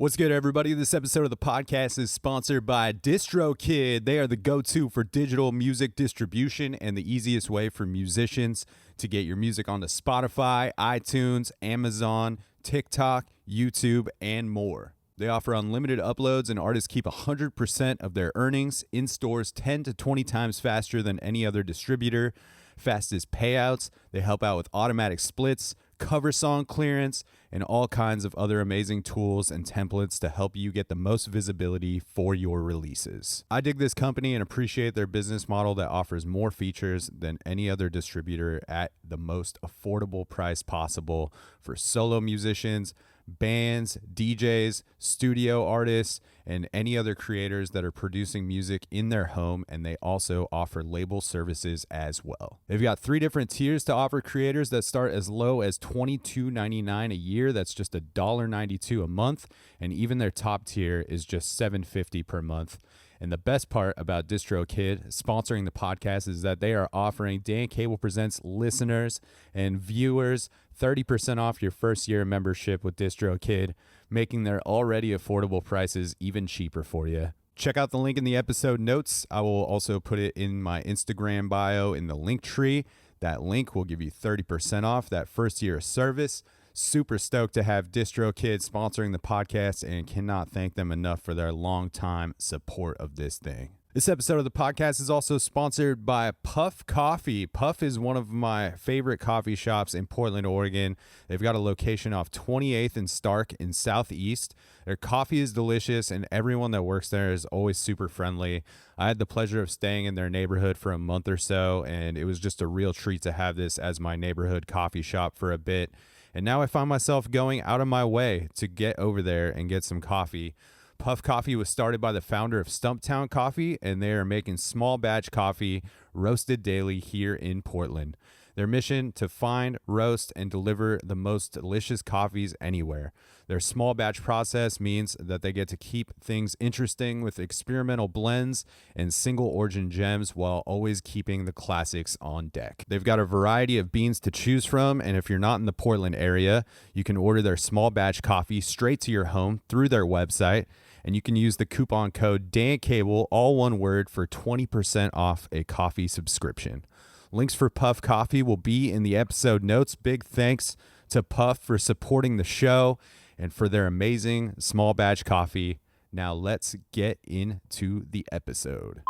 What's good, everybody? This episode of the podcast is sponsored by DistroKid. They are the go-to for digital music distribution and the easiest way for musicians to get your music onto Spotify, iTunes, Amazon, TikTok, YouTube, and more. They offer unlimited uploads, and artists keep 100% of their earnings in stores 10 to 20 times faster than any other distributor. Fastest payouts. They help out with automatic splits, cover song clearance, and all kinds of other amazing tools and templates to help you get the most visibility for your releases. I dig this company and appreciate their business model that offers more features than any other distributor at the most affordable price possible for solo musicians, bands, DJs, studio artists, and any other creators that are producing music in their home, and they also offer label services as well. They've got 3 different tiers to offer creators that start as low as $22.99 a year. That's just $1.92 a month, and even their top tier is just $7.50 per month. And the best part about DistroKid sponsoring the podcast is that they are offering Dan Cable Presents listeners and viewers 30% off your first year of membership with DistroKid, making their already affordable prices even cheaper for you. Check out the link in the episode notes. I will also put it in my Instagram bio in the link tree. That link will give you 30% off that first year of service. Super stoked to have DistroKid sponsoring the podcast and cannot thank them enough for their long time support of this thing. This episode of the podcast is also sponsored by Puff Coffee. Puff is one of my favorite coffee shops in Portland, Oregon. They've got a location off 28th and Stark in Southeast. Their coffee is delicious, and everyone that works there is always super friendly. I had the pleasure of staying in their neighborhood for a month or so, and it was just a real treat to have this as my neighborhood coffee shop for a bit. And now I find myself going out of my way to get over there and get some coffee. Puff Coffee was started by the founder of Stumptown Coffee, and they are making small batch coffee roasted daily here in Portland. Their mission to find, roast, and deliver the most delicious coffees anywhere. Their small batch process means that they get to keep things interesting with experimental blends and single origin gems while always keeping the classics on deck. They've got a variety of beans to choose from, and if you're not in the Portland area, you can order their small batch coffee straight to your home through their website, and you can use the coupon code DANCABLE, all one word, for 20% off a coffee subscription. Links for Puff Coffee will be in the episode notes. Big thanks to Puff for supporting the show and for their amazing small batch coffee. Now let's get into the episode.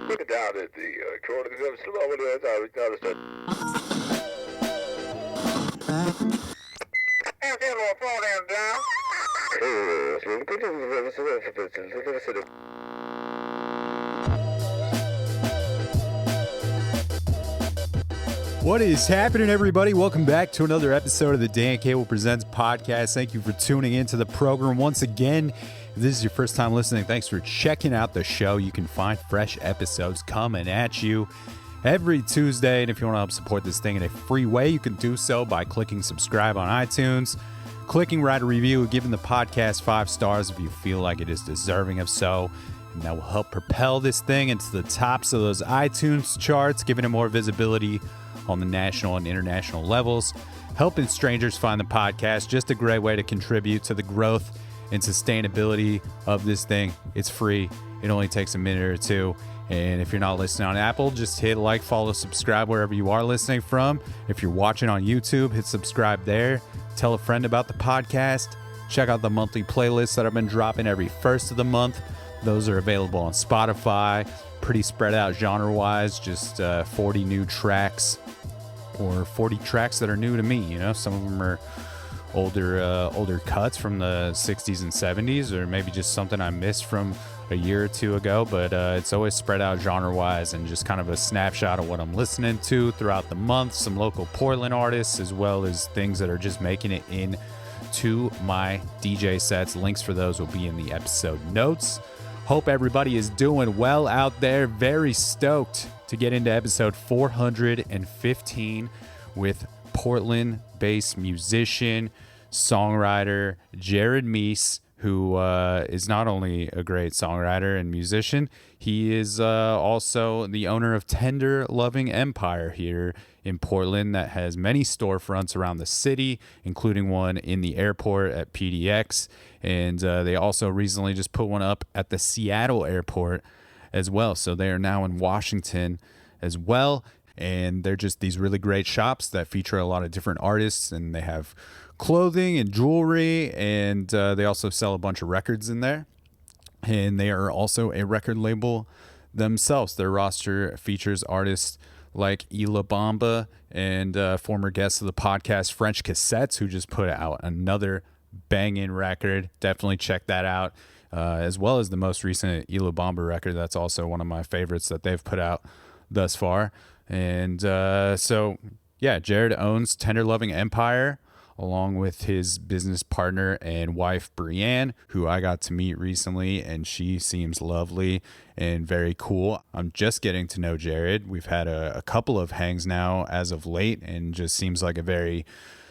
Looking down at the corner, What is happening, everybody? Welcome back to another episode of the Dan Cable Presents podcast. Thank you for tuning into the program once again. If this is your first time listening, thanks for checking out the show. You can find fresh episodes coming at you every Tuesday. And if you want to help support this thing in a free way, you can do so by clicking subscribe on iTunes, clicking write a review, giving the podcast 5 stars if you feel like it is deserving of so. And that will help propel this thing into the tops of those iTunes charts, giving it more visibility on the national and international levels. Helping strangers find the podcast, just a great way to contribute to the growth and sustainability of this thing. It's free. It only takes a minute or two. And if you're not listening on Apple, just hit like, follow, subscribe wherever you are listening from. If you're watching on YouTube, hit subscribe there. Tell a friend about the podcast. Check out the monthly playlists that I've been dropping every first of the month. Those are available on Spotify. Pretty spread out genre-wise, just 40 new tracks or 40 tracks that are new to me. You know, some of them are older cuts from the 60s and 70s, or maybe just something I missed from a year or two ago, but it's always spread out genre-wise and just kind of a snapshot of what I'm listening to throughout the month. Some local Portland artists, as well as things that are just making it into my DJ sets. Links for those will be in the episode notes. Hope everybody is doing well out there. Very stoked to get into episode 415 with Portland-based musician, songwriter Brianne Mees, who is not only a great songwriter and musician, he is also the owner of Tender Loving Empire here in Portland that has many storefronts around the city, including one in the airport at PDX. And they also recently just put one up at the Seattle airport as well. So they are now in Washington as well. And they're just these really great shops that feature a lot of different artists, and they have clothing and jewelry, and they also sell a bunch of records in there. And they are also a record label themselves. Their roster features artists like Ila Bamba and former guests of the podcast French Cassettes, who just put out another banging record. Definitely check that out, as well as the most recent Ila Bamba record. That's also one of my favorites that they've put out thus far. And so, yeah, Jared owns Tender Loving Empire along with his business partner and wife, Brianne, who I got to meet recently, and she seems lovely and very cool. I'm just getting to know Jared. We've had a couple of hangs now as of late, and just seems like a very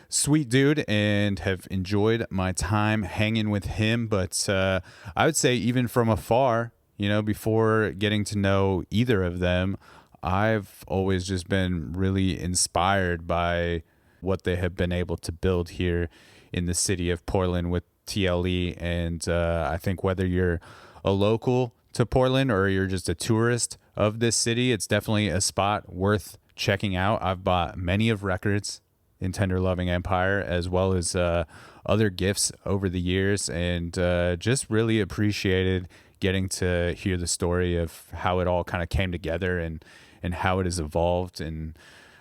sweet dude, and have enjoyed my time hanging with him. But I would say even from afar, before getting to know either of them, I've always just been really inspired by what they have been able to build here in the city of Portland with TLE. And I think whether you're a local to Portland or you're just a tourist of this city, it's definitely a spot worth checking out. I've bought many of records in Tender Loving Empire, as well as other gifts over the years, and just really appreciated getting to hear the story of how it all kind of came together and how it has evolved, and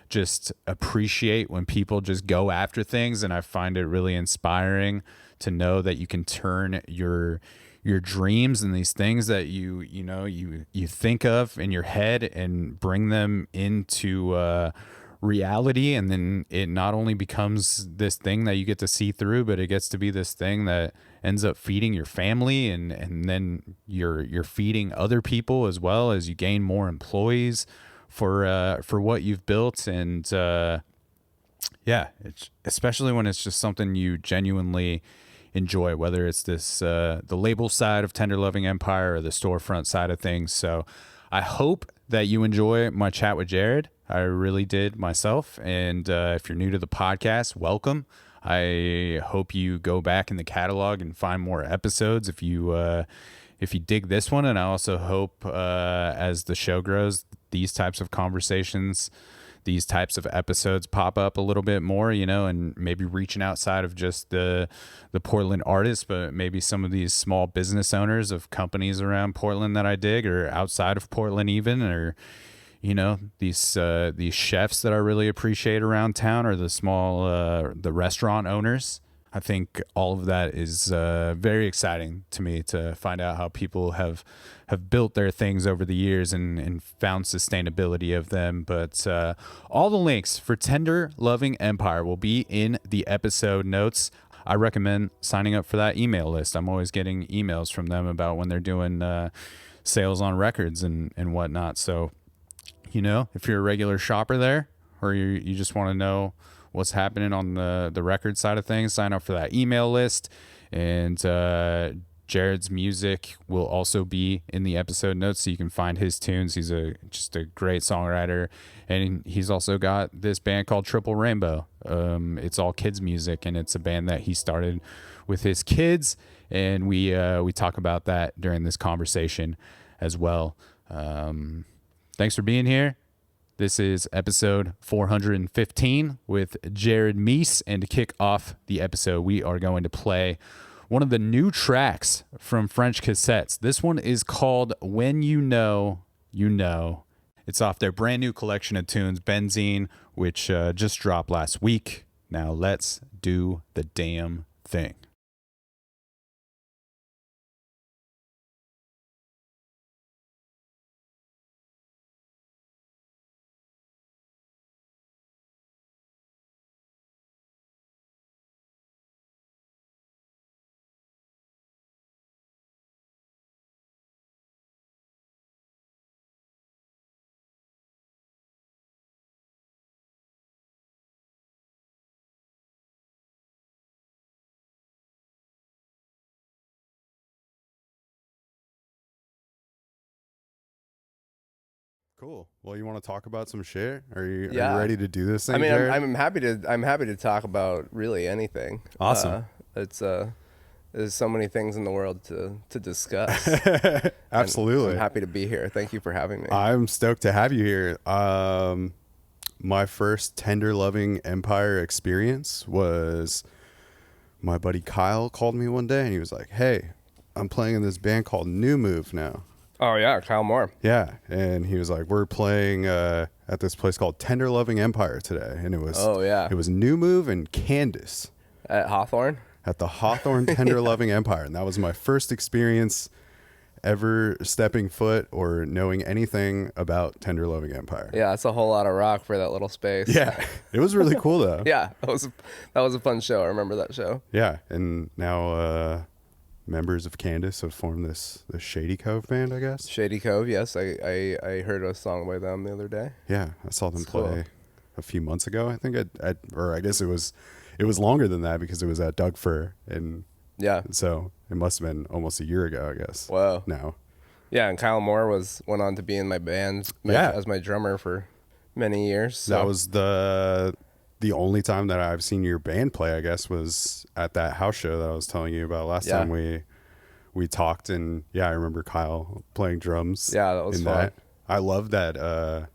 just appreciate when people just go after things. And I find it really inspiring to know that you can turn your dreams and these things that you think of in your head and bring them into reality, and then it not only becomes this thing that you get to see through, but it gets to be this thing that ends up feeding your family, and then you're feeding other people as well, as you gain more employees for what you've built. And it's, especially when it's just something you genuinely enjoy, whether it's this the label side of Tender Loving Empire or the storefront side of things. So I hope that you enjoy my chat with Jared. I really did myself. And if you're new to the podcast, welcome. I hope you go back in the catalog and find more episodes if you dig this one. And I also hope as the show grows, these types of conversations, these types of episodes pop up a little bit more, and maybe reaching outside of just the Portland artists, but maybe some of these small business owners of companies around Portland that I dig, or outside of Portland even, or these chefs that I really appreciate around town, or the small the restaurant owners. I think all of that is very exciting to me, to find out how people have built their things over the years and found sustainability of them. But all the links for Tender Loving Empire will be in the episode notes. I recommend signing up for that email list. I'm always getting emails from them about when they're doing sales on records and whatnot. So, if you're a regular shopper there, or you just want to know what's happening on the record side of things, sign up for that email list. And Jared's music will also be in the episode notes, so you can find his tunes. He's just a great songwriter, and he's also got this band called Triple Rainbow. It's all kids music, and it's a band that he started with his kids, and we talk about that during this conversation as well. Thanks for being here. This is episode 415 with Jared Mees, and to kick off the episode, we are going to play one of the new tracks from French Cassettes. This one is called When You Know, You Know. It's off their brand new collection of tunes, Benzene, which just dropped last week. Now let's do the damn thing. Cool. Well, you want to talk about some shit? Are you Yeah. ready to do this thing? I mean, Jared? I'm happy to talk about really anything. Awesome. There's so many things in the world to discuss. Absolutely. I'm happy to be here. Thank you for having me. I'm stoked to have you here. My first Tender Loving Empire experience was my buddy Kyle called me one day and he was like, "Hey, I'm playing in this band called New Move now." Oh yeah, Kyle Moore. Yeah, and he was like, "We're playing at this place called Tender Loving Empire today," and it was it was New Move and Candace At Hawthorne. at the Hawthorne Tender Loving Empire, and that was my first experience ever stepping foot or knowing anything about Tender Loving Empire. Yeah, that's a whole lot of rock for that little space. Yeah, it was really cool though. Yeah, that was a fun show. I remember that show. Yeah, and now members of Candace have formed this Shady Cove band, I guess. Shady Cove. Yes, I heard a song by them the other day. Yeah, I saw them That's play cool. a few months ago. I think or I guess it was longer than that because it was at Doug Fir, and Yeah. so it must have been almost a year ago, I guess. Whoa. Now. Yeah, and Kyle Moore went on to be in my band as my drummer for many years. So. That was the only time that I've seen your band play, I guess, was at that house show that I was telling you about last time we talked. And yeah, I remember Kyle playing drums. Yeah, that was fun. That. I love that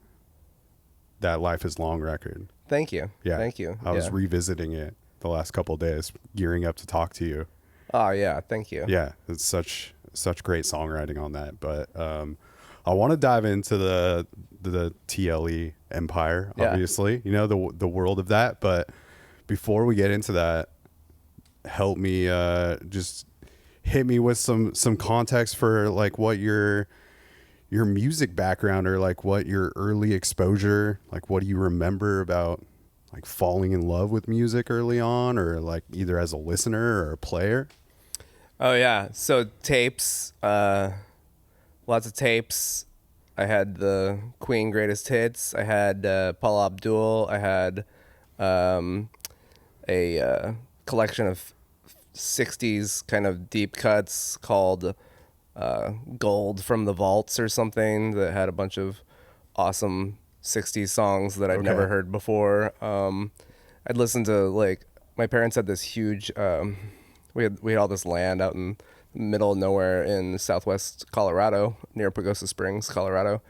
that Life is Long record. Thank you. Yeah. Thank you. I was revisiting it the last couple of days, gearing up to talk to you. Oh yeah, thank you. Yeah, it's such great songwriting on that. But I want to dive into the TLE Empire, obviously, you know, the world of that. But before we get into that, help me just hit me with some context for like what your music background or like what your early exposure, like what do you remember about like falling in love with music early on, or like either as a listener or a player? Oh yeah, so tapes, lots of tapes. I had the Queen Greatest Hits. I had Paula Abdul. I had a collection of 60s kind of deep cuts called Gold from the Vaults or something that had a bunch of awesome 60s songs that I'd never heard before. I'd listen to, like, my parents had this huge we had all this land out in the middle of nowhere in southwest Colorado, near Pagosa Springs, Colorado.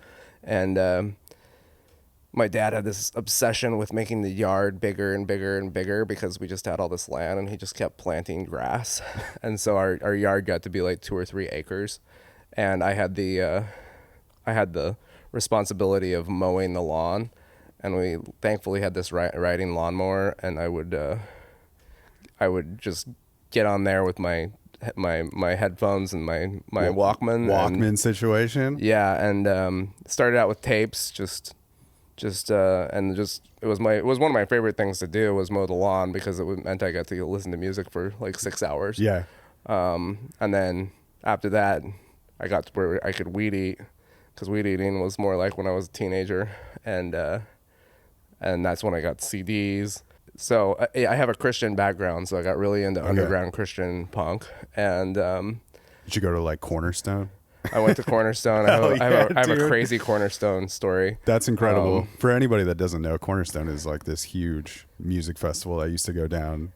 And my dad had this obsession with making the yard bigger and bigger and bigger because we just had all this land, and he just kept planting grass. And so our yard got to be like 2 or 3 acres. And I had the responsibility of mowing the lawn. And we thankfully had this riding lawnmower, and I would just get on there with my headphones and my Walkman Situation. Yeah, and started out with tapes, it was one of my favorite things to do was mow the lawn because it meant I got to listen to music for like 6 hours. Yeah. And then after that, I got to where I could weed eat, because weed eating was more like when I was a teenager, and that's when I got CDs. So I have a Christian background, so I got really into underground Christian punk. And Did you go to like Cornerstone? I went to Cornerstone. I have a crazy Cornerstone story. That's incredible. For anybody that doesn't know, Cornerstone is like this huge music festival that used to go down.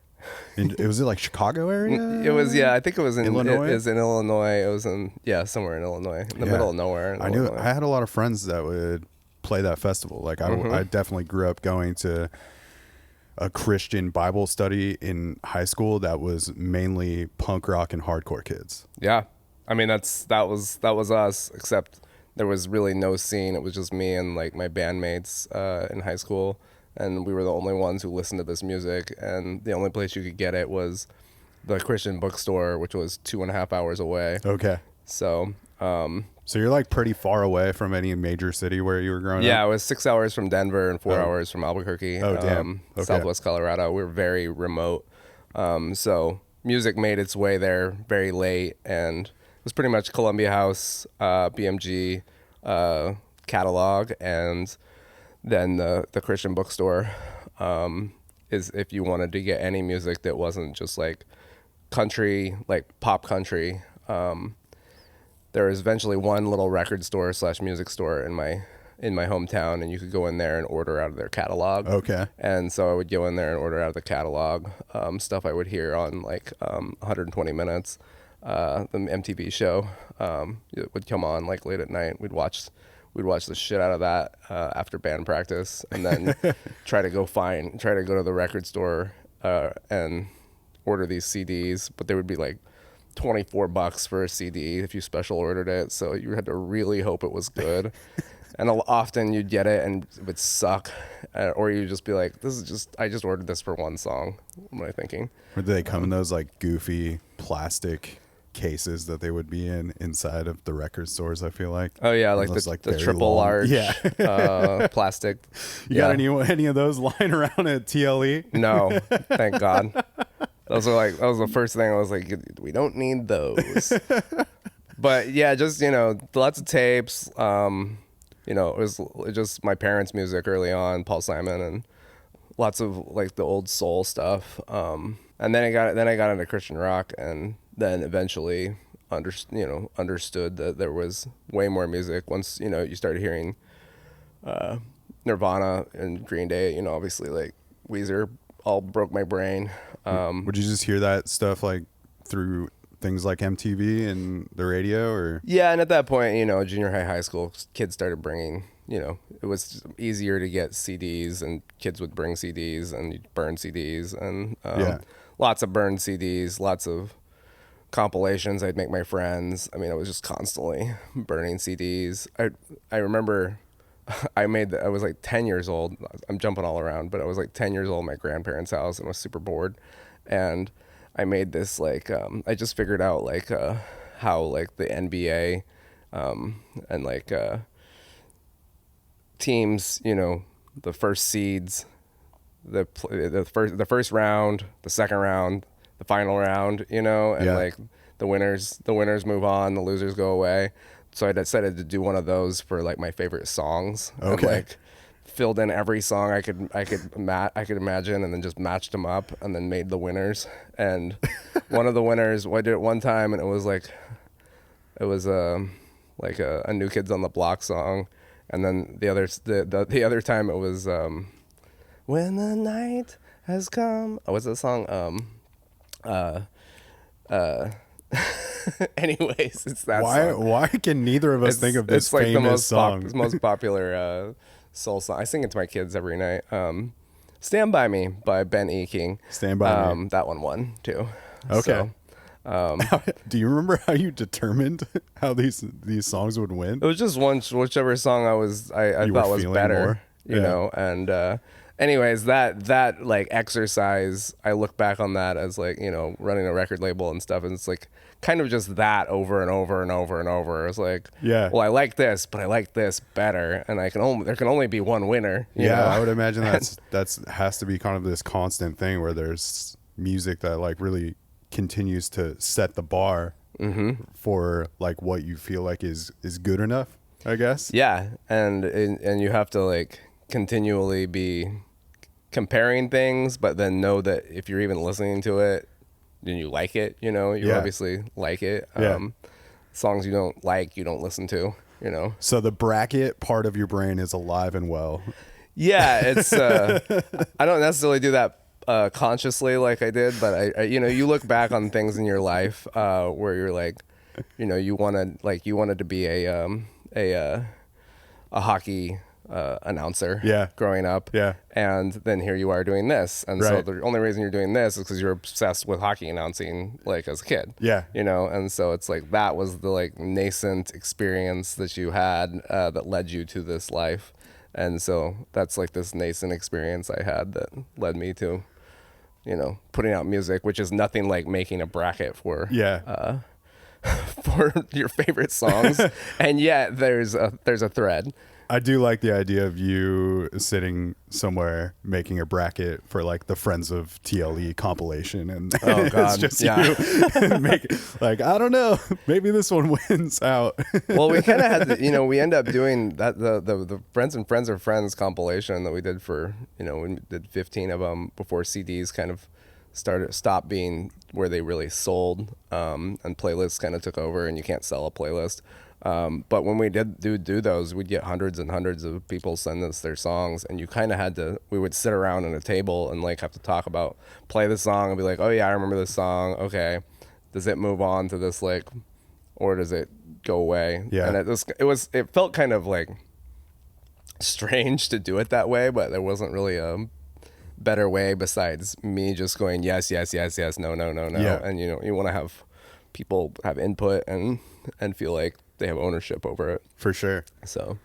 Was it like Chicago area? It was, yeah. I think it was in Illinois. It was in Illinois. It was somewhere in Illinois, in the middle of nowhere. I knew. I had a lot of friends that would play that festival. Like I definitely grew up going to a Christian Bible study in high school that was mainly punk rock and hardcore kids. Yeah, I mean that was us, except there was really no scene. It was just me and like my bandmates in high school, and we were the only ones who listened to this music. And the only place you could get it was the Christian bookstore, which was 2.5 hours away. Okay. So you're like pretty far away from any major city where you were growing up? Yeah, it was 6 hours from Denver and 4 hours from Albuquerque. Oh, damn. Okay. Southwest Colorado. We were very remote. So music made its way there very late, and it was pretty much Columbia House, BMG, catalog, and then the Christian bookstore is if you wanted to get any music that wasn't just like country, like pop country. There was eventually one little record store / music store in in my hometown, and you could go in there and order out of their catalog. Okay. And so I would go in there and order out of the catalog, stuff I would hear on like 120 Minutes, the MTV show. It would come on like late at night. We'd watch the shit out of that after band practice, and then try to go to the record store and order these CDs. But they would be like $24 for a CD if you special ordered it, so you had to really hope it was good. And often you'd get it and it would suck, or you'd just be like, I just ordered this for one song. What am I thinking? Or do they come in those like goofy plastic cases that they would be inside of the record stores? I feel like. Oh yeah, like those, the triple large plastic. You got any of those lying around at TLE? No, thank God. That was the first thing I was like, we don't need those. But yeah, just lots of tapes. It was just my parents' music early on, Paul Simon, and lots of like the old soul stuff. And then I got into Christian rock, and then eventually understood that there was way more music once you started hearing Nirvana and Green Day. Obviously like Weezer all broke my brain. Would you just hear that stuff like through things like MTV and the radio, or? Yeah, and at that point, junior high school, kids started bringing, it was easier to get CDs, and kids would bring CDs, and you'd burn CDs, and lots of burned CDs, lots of compilations I'd make my friends. I mean, I was just constantly burning CDs. I remember I was like 10 years old. I'm jumping all around, but I was like 10 years old at my grandparents' house and was super bored. And I made this like, I just figured out like how like the NBA and like teams, the first seeds, the first round, the second round, the final round, and like the winners move on, the losers go away. So I decided to do one of those for like my favorite songs. Okay. And, like filled in every song I could imagine, and then just matched them up, and then made the winners. And one of the winners, I did it one time, and it was like a New Kids on the Block song, and then the other time it was When the Night Has Come. Oh, what's that song? Anyways, it's that song. Why can neither of us think of this like famous song? It's most popular soul song. I sing it to my kids every night. Stand By Me by Ben E. King. Stand By Me. That one won too. Okay. So, do you remember how you determined how these songs would win? it was just whichever song I thought was better, more? and anyways, that like exercise, I look back on that as like, running a record label and stuff, and it's like kind of just that over and over and over and over. It's like, well, I like this, but I like this better, and there can only be one winner. You know? I would imagine that's has to be kind of this constant thing where there's music that like really continues to set the bar for like what you feel like is good enough, I guess. Yeah, and you have to like continually be comparing things, but then know that if you're even listening to it, then you like it, you obviously like it. Songs you don't like, you don't listen to, So the bracket part of your brain is alive and well. Yeah, it's I don't necessarily do that consciously like I did, but I you look back on things in your life where you're like, you wanted to be a hockey announcer growing up, and then here you are doing this, and so the only reason you're doing this is because you're obsessed with hockey announcing like as a kid, and so it's like that was the like nascent experience that you had that led you to this life, and so that's like this nascent experience I had that led me to putting out music, which is nothing like making a bracket for for your favorite songs, and yet there's a thread. I do like the idea of you sitting somewhere making a bracket for like the Friends of TLE compilation, and it's just you make like, I don't know, maybe this one wins out. Well, we kind of had to, we end up doing that the Friends and Friends of Friends compilation that we did for we did 15 of them before CDs kind of stopped being where they really sold, and playlists kind of took over, and you can't sell a playlist. But when we did do those, we'd get hundreds and hundreds of people send us their songs, and you kind of we would sit around at a table and like have to talk about, play the song and be like, oh yeah, I remember this song. Okay. Does it move on to this, like, or does it go away? Yeah. And it felt kind of like strange to do it that way, but there wasn't really a better way besides me just going, yes, yes, yes, yes, no, no, no, no. Yeah. And you want to have people have input and feel like they have ownership over it. For sure. So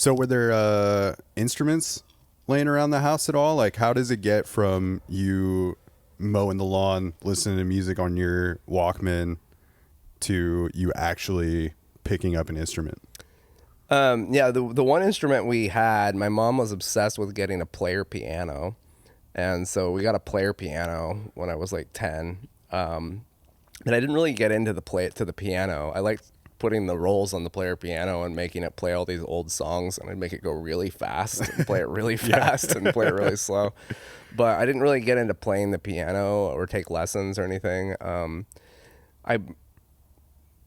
were there instruments laying around the house at all? Like, how does it get from you mowing the lawn, listening to music on your Walkman, to you actually picking up an instrument? Yeah, the one instrument we had, my mom was obsessed with getting a player piano. And so we got a player piano when I was like 10. And I didn't really get into the piano. I liked putting the rolls on the player piano and making it play all these old songs, and I'd make it go really fast and play it really fast and play it really slow. But I didn't really get into playing the piano or take lessons or anything. I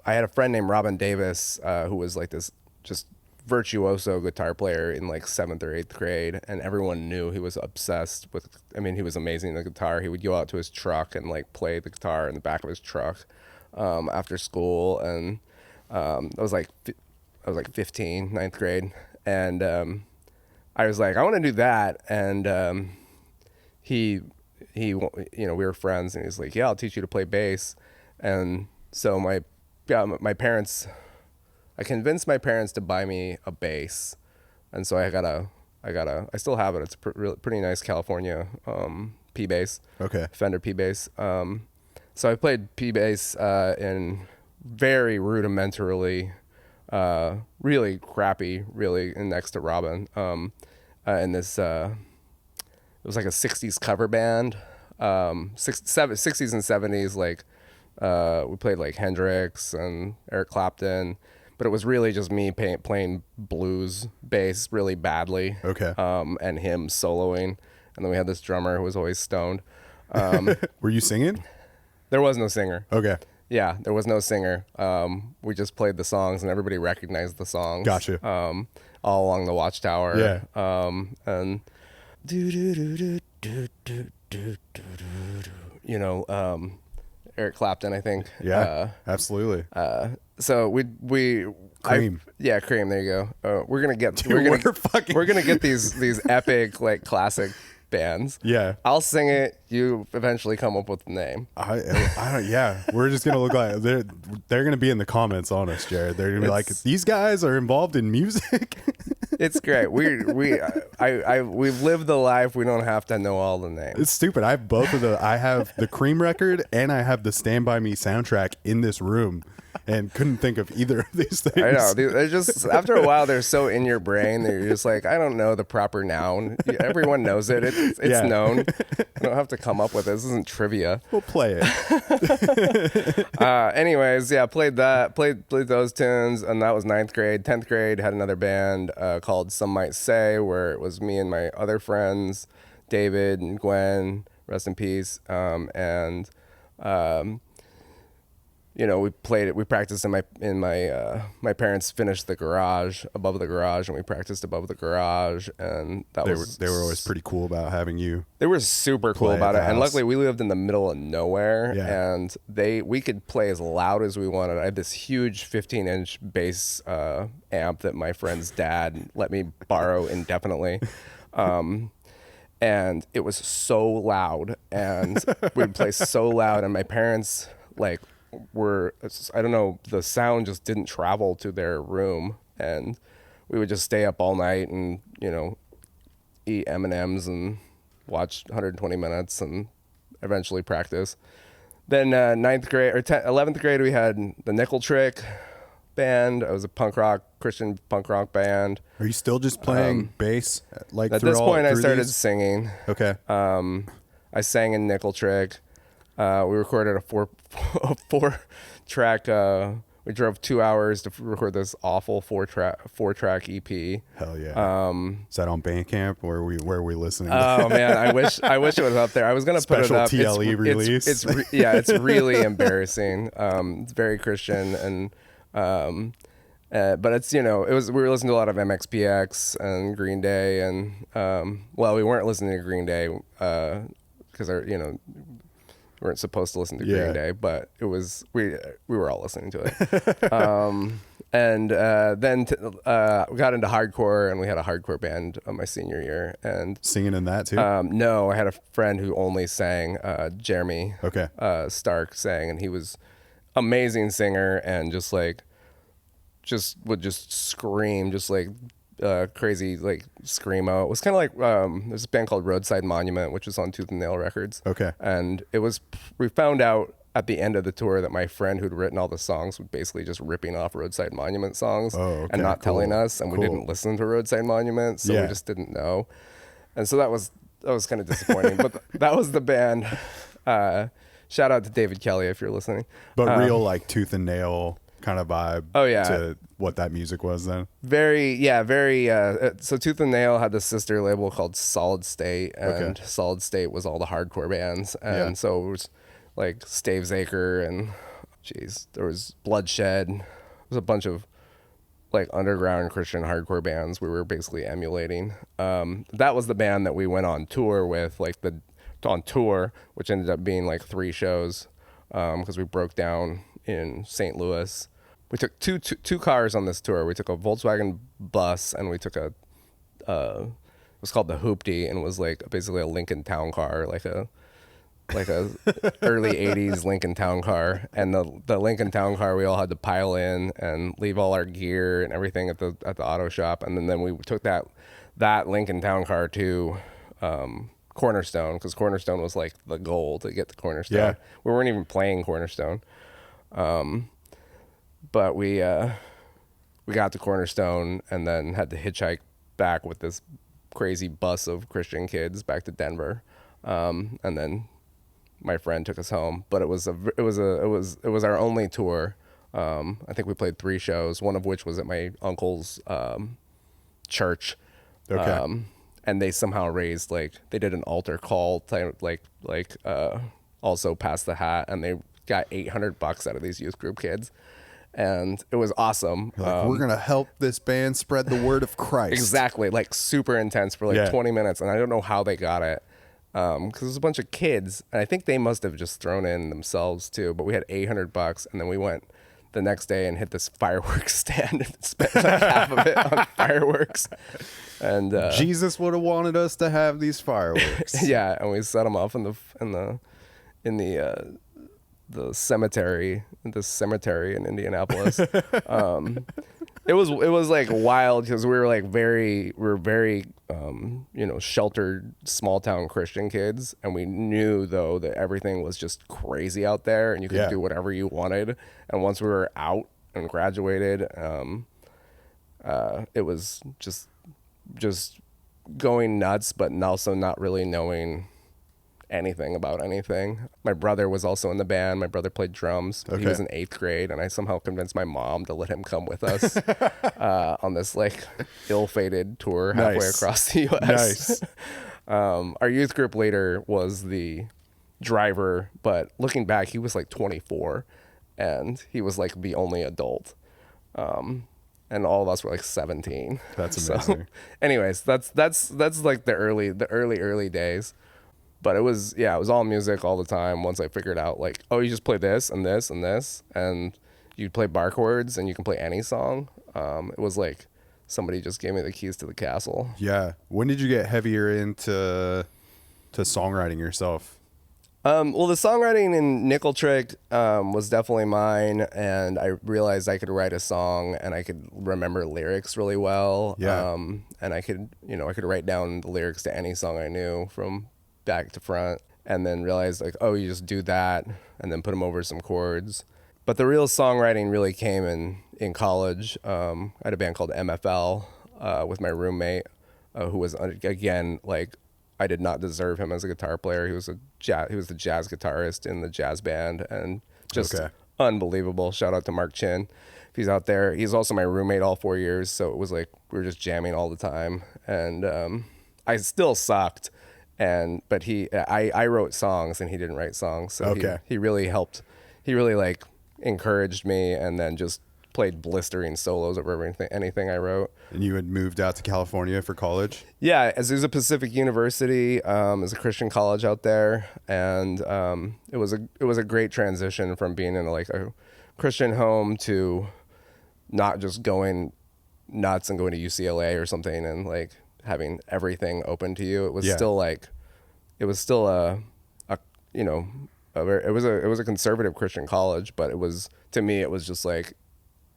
had a friend named Robin Davis, who was like this just virtuoso guitar player in like 7th or 8th grade, and everyone knew he was obsessed with, I mean, he was amazing at the guitar. He would go out to his truck and like play the guitar in the back of his truck after school. And I was like 15, 9th grade, and I was like, I want to do that. And he we were friends, and he's like, yeah, I'll teach you to play bass. And so my parents, I convinced my parents to buy me a bass, and so I still have it. It's a pretty nice California P bass. Okay. Fender P bass. So I played P bass in very rudimentarily, really crappy, really, next to Robin. And this, it was like a 60s cover band, 60s and 70s, like, we played like Hendrix and Eric Clapton, but it was really just me playing blues bass really badly. Okay. And him soloing. And then we had this drummer who was always stoned. Were you singing? There was no singer. Okay. Yeah, there was no singer. We just played the songs, and everybody recognized the songs. Gotcha. All along the Watchtower. Yeah. And Eric Clapton, I think. Yeah, absolutely. So Cream. Cream. There you go. We're gonna get these epic like classic bands. Yeah. I'll sing it. You eventually come up with the name. I don't. Yeah, we're just gonna look like they're gonna be in the comments on us, Jared. They're gonna be like, these guys are involved in music. It's great. We've lived the life. We don't have to know all the names. It's stupid. I have both of I have the Cream record and I have the Stand By Me soundtrack in this room, and couldn't think of either of these things. I know. They're just, after a while, they're so in your brain that you're just like, I don't know the proper noun. Everyone knows it. It's known. You don't have to come up with it. This isn't trivia. We'll play it. Anyways, yeah, played those tunes, and that was 9th grade. 10th grade, had another band called Some Might Say, where it was me and my other friends, David and Gwen, rest in peace, we played it. We practiced in my parents finished the garage, above the garage, and we practiced above the garage, and they were always pretty cool about having you. They were super cool about it, and luckily we lived in the middle of nowhere, and we could play as loud as we wanted. I had this huge 15-inch bass amp that my friend's dad let me borrow indefinitely. And it was so loud, and we'd play so loud, and my parents I don't know, the sound just didn't travel to their room, and we would just stay up all night and, eat M&Ms and watch 120 minutes and eventually practice. Then 9th grade or 11th grade, we had the Nickel Trick band. I was a Christian punk rock band. Are you still just playing bass? At this point, I started singing. Okay. I sang in Nickel Trick. We recorded a four track We drove 2 hours to record this awful four track EP. Hell yeah. Is that on Bandcamp? Where are we listening? Oh man, I wish it was up there. I was gonna put it up. Special TLE release. It's really embarrassing. It's very Christian, and but it's, you know, we were listening to a lot of MXPX and Green Day, and well, we weren't listening to Green Day because we weren't supposed to listen to Green Day, but it was we were all listening to it. And then we got into hardcore, and we had a hardcore band my senior year, and singing in that too. No, I had a friend who only sang. Jeremy. Okay. Stark sang, and he was amazing singer, and would scream, crazy, like screamo. It was kind of like there's a band called Roadside Monument, which was on Tooth and Nail Records. Okay. And we found out at the end of the tour that my friend who'd written all the songs was basically just ripping off Roadside Monument songs and not telling us, and we didn't listen to Roadside Monument, so we just didn't know. And so that was kind of disappointing. But that was the band. Shout out to David Kelly if you're listening. But real like Tooth and Nail kind of vibe. Oh yeah. To what that music was then. Very. So Tooth and Nail had this sister label called Solid State, and Solid State was all the hardcore bands, and so it was like Stavesacre, and there was Bloodshed. There was a bunch of like underground Christian hardcore bands we were basically emulating. That was the band that we went on tour with, which ended up being like 3 shows, because we broke down in St. Louis. We took two cars on this tour. We took a Volkswagen bus, and we took it was called the Hoopty, and it was like basically a Lincoln Town Car, like a early 80s Lincoln Town Car. And the Lincoln Town Car, we all had to pile in and leave all our gear and everything at the auto shop, and then we took that Lincoln Town Car to Cornerstone, because Cornerstone was like the goal to get to Cornerstone. Yeah. We weren't even playing Cornerstone. But we got to Cornerstone, and then had to hitchhike back with this crazy bus of Christian kids back to Denver. And then my friend took us home, but it was our only tour. I think we played 3 shows, one of which was at my uncle's church. Okay. And they somehow raised, they did an altar call type, also pass the hat, and they got $800 out of these youth group kids, and it was awesome. We're gonna help this band spread the word of Christ. Exactly, super intense for 20 minutes, and I don't know how they got it, because it was a bunch of kids, and I think they must have just thrown in themselves too. But we had $800, and then we went the next day and hit this fireworks stand and spent half of it on fireworks. And Jesus would have wanted us to have these fireworks. Yeah, and we set them off in the cemetery in Indianapolis. It was like wild, because we were very sheltered small town Christian kids, and we knew though that everything was just crazy out there, and you could do whatever you wanted. And once we were out and graduated, it was just going nuts, but also not really knowing anything about anything. My brother was also in the band. My brother played drums. He was in 8th grade, and I somehow convinced my mom to let him come with us on this ill-fated tour halfway across the U.S. Nice. Our youth group leader was the driver, but looking back, he was 24, and he was the only adult. And all of us were 17. That's amazing. So, anyways, that's the early days. But it was all music all the time. Once I figured out you just play this and this and this, and you play bar chords, and you can play any song. It was like somebody just gave me the keys to the castle. Yeah. When did you get heavier into songwriting yourself? Well, the songwriting in Nickel Trick was definitely mine, and I realized I could write a song, and I could remember lyrics really well. Yeah. And I could write down the lyrics to any song I knew from back to front, and then realized you just do that and then put them over some chords. But the real songwriting really came in college. I had a band called MFL with my roommate, who was, again, I did not deserve him as a guitar player. He was the jazz guitarist in the jazz band, and just unbelievable. Shout out to Mark Chin. If he's out there, he's also my roommate all 4 years. So it was like, we were just jamming all the time. And I still sucked. But I wrote songs and he didn't write songs. So he really helped. He really like encouraged me, and then just played blistering solos over anything I wrote. And you had moved out to California for college? Yeah, as there's a Pacific University, is a Christian college out there, and it was a great transition from being in like a Christian home to not just going nuts and going to UCLA or something and like having everything open to you. It was still like, it was still it was a conservative Christian college, but it was, to me, it was just like,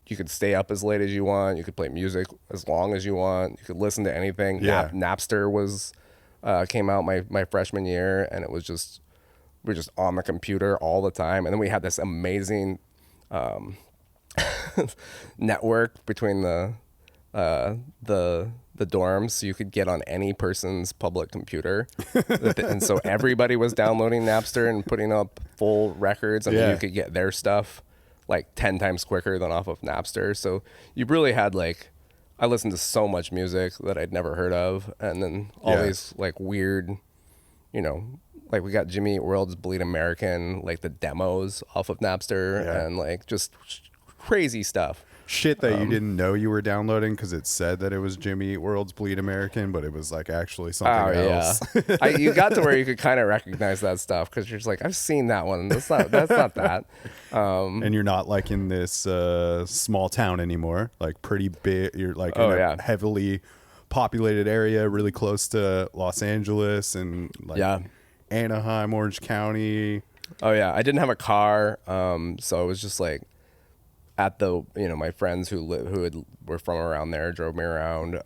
you could stay up as late as you want. You could play music as long as you want. You could listen to anything. Yeah. Napster came out my freshman year, and it was just, we were just on the computer all the time. And then we had this amazing network between the dorms, so you could get on any person's public computer. And so everybody was downloading Napster and putting up full records, and then you could get their stuff like 10 times quicker than off of Napster. So you really had like, I listened to so much music that I'd never heard of, and then all these like weird, like we got Jimmy Eat World's Bleed American, like the demos off of Napster, and like just crazy stuff. Shit that you didn't know you were downloading because it said that it was Jimmy Eat World's Bleed American, but it was like actually something else. You got to where you could kind of recognize that stuff because you're just like, I've seen that one. That's not that. And you're not like in this small town anymore, like pretty big. You're like in a heavily populated area, really close to Los Angeles and like Anaheim, Orange County. Oh yeah, I didn't have a car, so it was just like, at the, my friends who were from around there drove me around,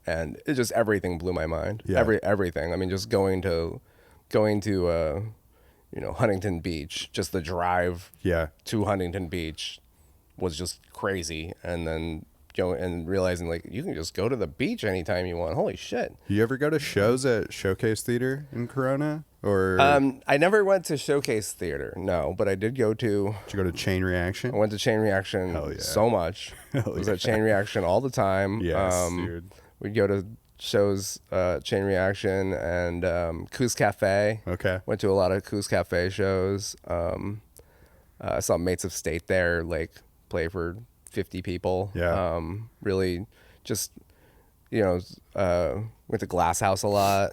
and it just, everything blew my mind. Everything. I mean, just going to Huntington Beach, just the drive to Huntington Beach was just crazy. And then and realizing like you can just go to the beach anytime you want. Holy shit. You ever go to shows at Showcase Theater in Corona? Or I never went to Showcase Theater, no, but I did go to... Did you go to Chain Reaction? I went to Chain Reaction so much. I was at Chain Reaction all the time. Yes, dude. We'd go to shows, Chain Reaction and Coos Cafe. Okay. Went to a lot of Coos Cafe shows. I saw Mates of State there, like, play for 50 people. Yeah. Really just, went to Glass House a lot.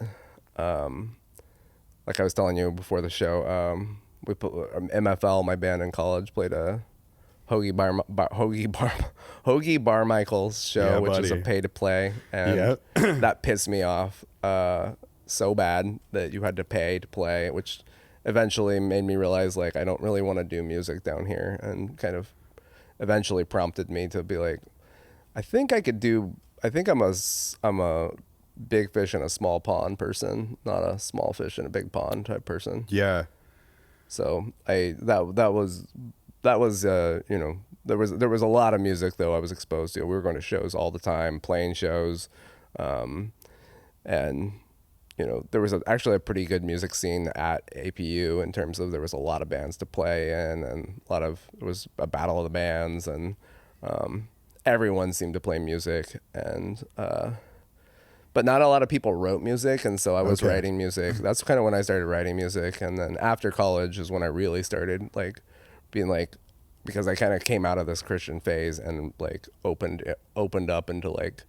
Like I was telling you before the show, we put MFL, my band in college, played a Hoagie Bar Michaels show, which is a pay to play, and that pissed me off so bad that you had to pay to play, which eventually made me realize like I don't really want to do music down here, and kind of eventually prompted me to be like, I think I'm a big fish in a small pond person, not a small fish in a big pond type person. Yeah. So there was a lot of music though I was exposed to. We were going to shows all the time, playing shows, and there was actually a pretty good music scene at APU in terms of there was a lot of bands to play in, and it was a battle of the bands, and everyone seemed to play music, and but not a lot of people wrote music, and so I was writing music. That's kind of when I started writing music, and then after college is when I really started like being like, because I kind of came out of this Christian phase and like opened up into like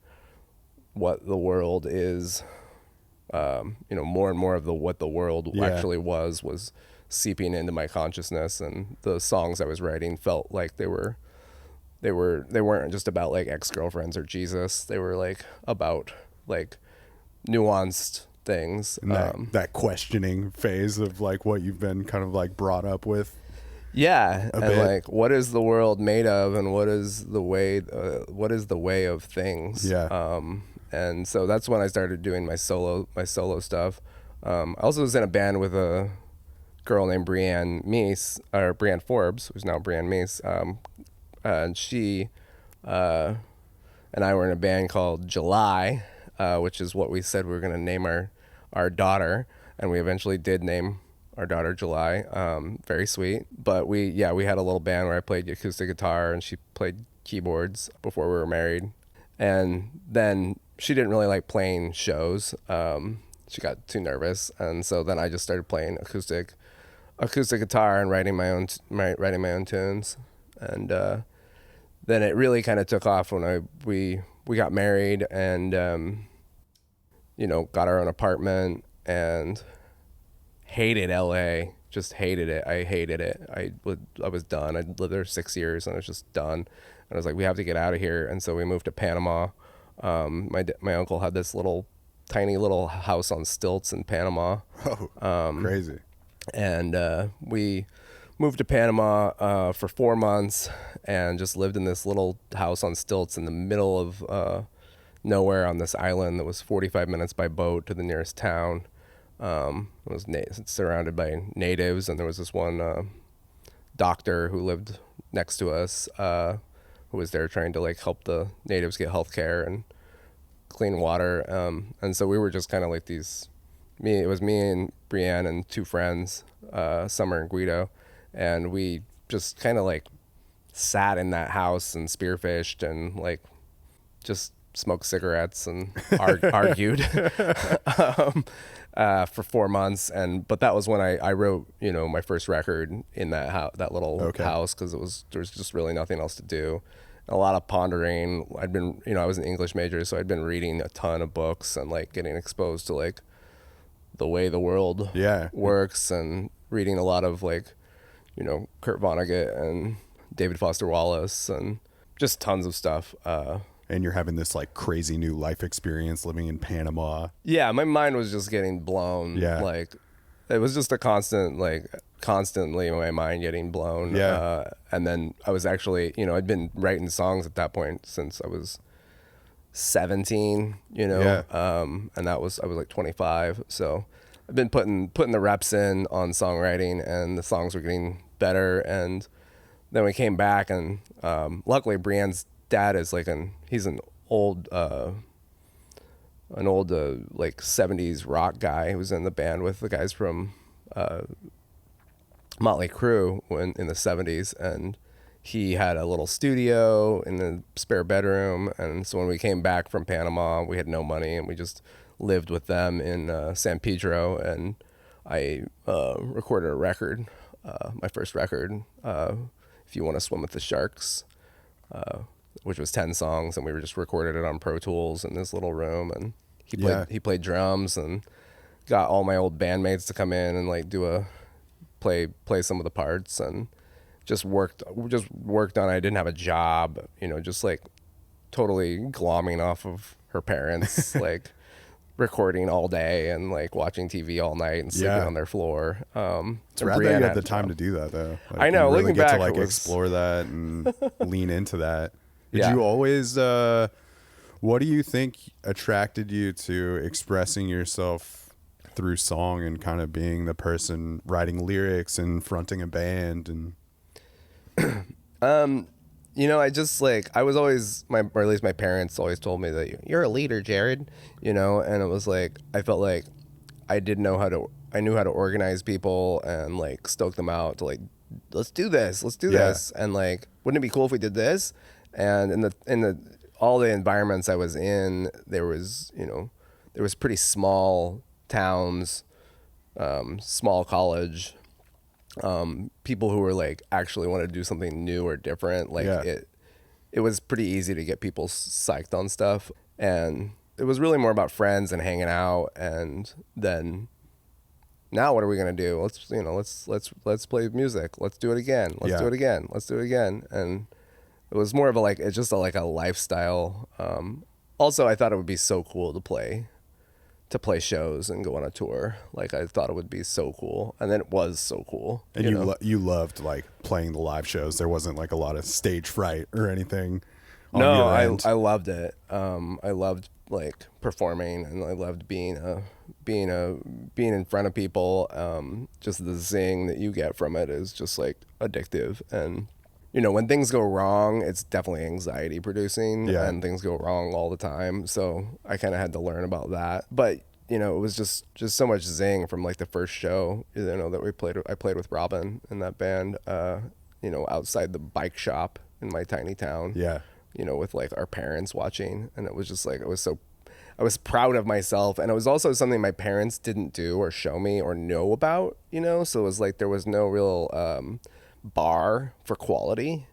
what the world is, more and more of what the world actually was seeping into my consciousness, and the songs I was writing felt like they weren't just about like ex-girlfriends or Jesus. They were like about like nuanced things, and that questioning phase of like what you've been kind of like brought up with. And like what is the world made of, and what is the way of things. And so that's when I started doing my solo stuff. I also was in a band with a girl named Brianne Mees, or Brianne Forbes, who's now Brianne Mees, and she and I were in a band called July, which is what we said we were going to name our daughter, and we eventually did name our daughter July. Very sweet. But we had a little band where I played acoustic guitar and she played keyboards before we were married. And then she didn't really like playing shows. She got too nervous, and so then I just started playing acoustic guitar and writing my own tunes. And then it really kind of took off when we got married and got our own apartment and hated LA. Just hated it. I hated it. I was done. I lived there 6 years and I was just done. And I was like, we have to get out of here. And so we moved to Panama. My uncle had this tiny little house on stilts in Panama. Oh, crazy. And we moved to Panama for 4 months and just lived in this little house on stilts in the middle of nowhere on this island that was 45 minutes by boat to the nearest town. It was surrounded by natives, and there was this one doctor who lived next to us who was there trying to like help the natives get health care and clean water. And so we were just kind of like it was me and Brianne and two friends, Summer and Guido, and we just kind of like sat in that house and spearfished and like just smoked cigarettes and argued for 4 months. But that was when I wrote, my first record in that little house, because there was just really nothing else to do. A lot of pondering. I'd been, I was an English major, so I'd been reading a ton of books and like getting exposed to like the way the world works, and reading a lot of like, Kurt Vonnegut and David Foster Wallace and just tons of stuff. And you're having this like crazy new life experience living in Panama. Yeah, my mind was just getting blown. Yeah. Like it was just a constantly my mind getting blown. Yeah. And then I was actually, I'd been writing songs at that point since I was 17, Yeah. And I was like 25. So I've been putting the reps in on songwriting, and the songs were getting better. And then we came back, and luckily Brianne's dad is like he's an old like 70s rock guy who was in the band with the guys from Motley Crue in the 70s, and he had a little studio in the spare bedroom. And so when we came back from Panama, we had no money, and we just lived with them in San Pedro, and I recorded a record, my first record, If You Want to Swim with the Sharks, which was 10 songs, and we were just recorded it on Pro Tools in this little room. And he played drums and got all my old bandmates to come in and like play some of the parts, and just worked on. I didn't have a job, just like totally glomming off of her parents, like recording all day and like watching TV all night and sleeping on their floor. It's rad that you had the time to do that though. Like, I know. You really Looking get back, to like explore that and lean into that. Did you always? What do you think attracted you to expressing yourself through song and kind of being the person writing lyrics and fronting a band? And I just like, I was always or at least my parents always told me that you're a leader, Jared, and it was like, I felt like I knew how to organize people and like stoke them out to like, let's do this. And like, wouldn't it be cool if we did this? And in the all the environments I was in, there was pretty small towns, small college, people who were like actually wanted to do something new or different. Like it was pretty easy to get people psyched on stuff, and it was really more about friends and hanging out. And then now what are we gonna do? Let's play music. Let's do it again. Let's do it again. Let's do it again. And it was more of it's just a lifestyle. Also, I thought it would be so cool to play shows and go on a tour. Like, I thought it would be so cool, and then it was so cool. And you loved like playing the live shows. There wasn't like a lot of stage fright or anything. No, I loved it. I loved like performing, and I loved being in front of people. Just the zing that you get from it is just like addictive. And when things go wrong, it's definitely anxiety producing, and things go wrong all the time. So I kind of had to learn about that. But you know, it was just so much zing from like the first show, you know, that I played with Robin in that band, you know, outside the bike shop in my tiny town. Yeah. You know, with like our parents watching, and it was just like, I was proud of myself, and it was also something my parents didn't do or show me or know about, you know, so it was like there was no real bar for quality,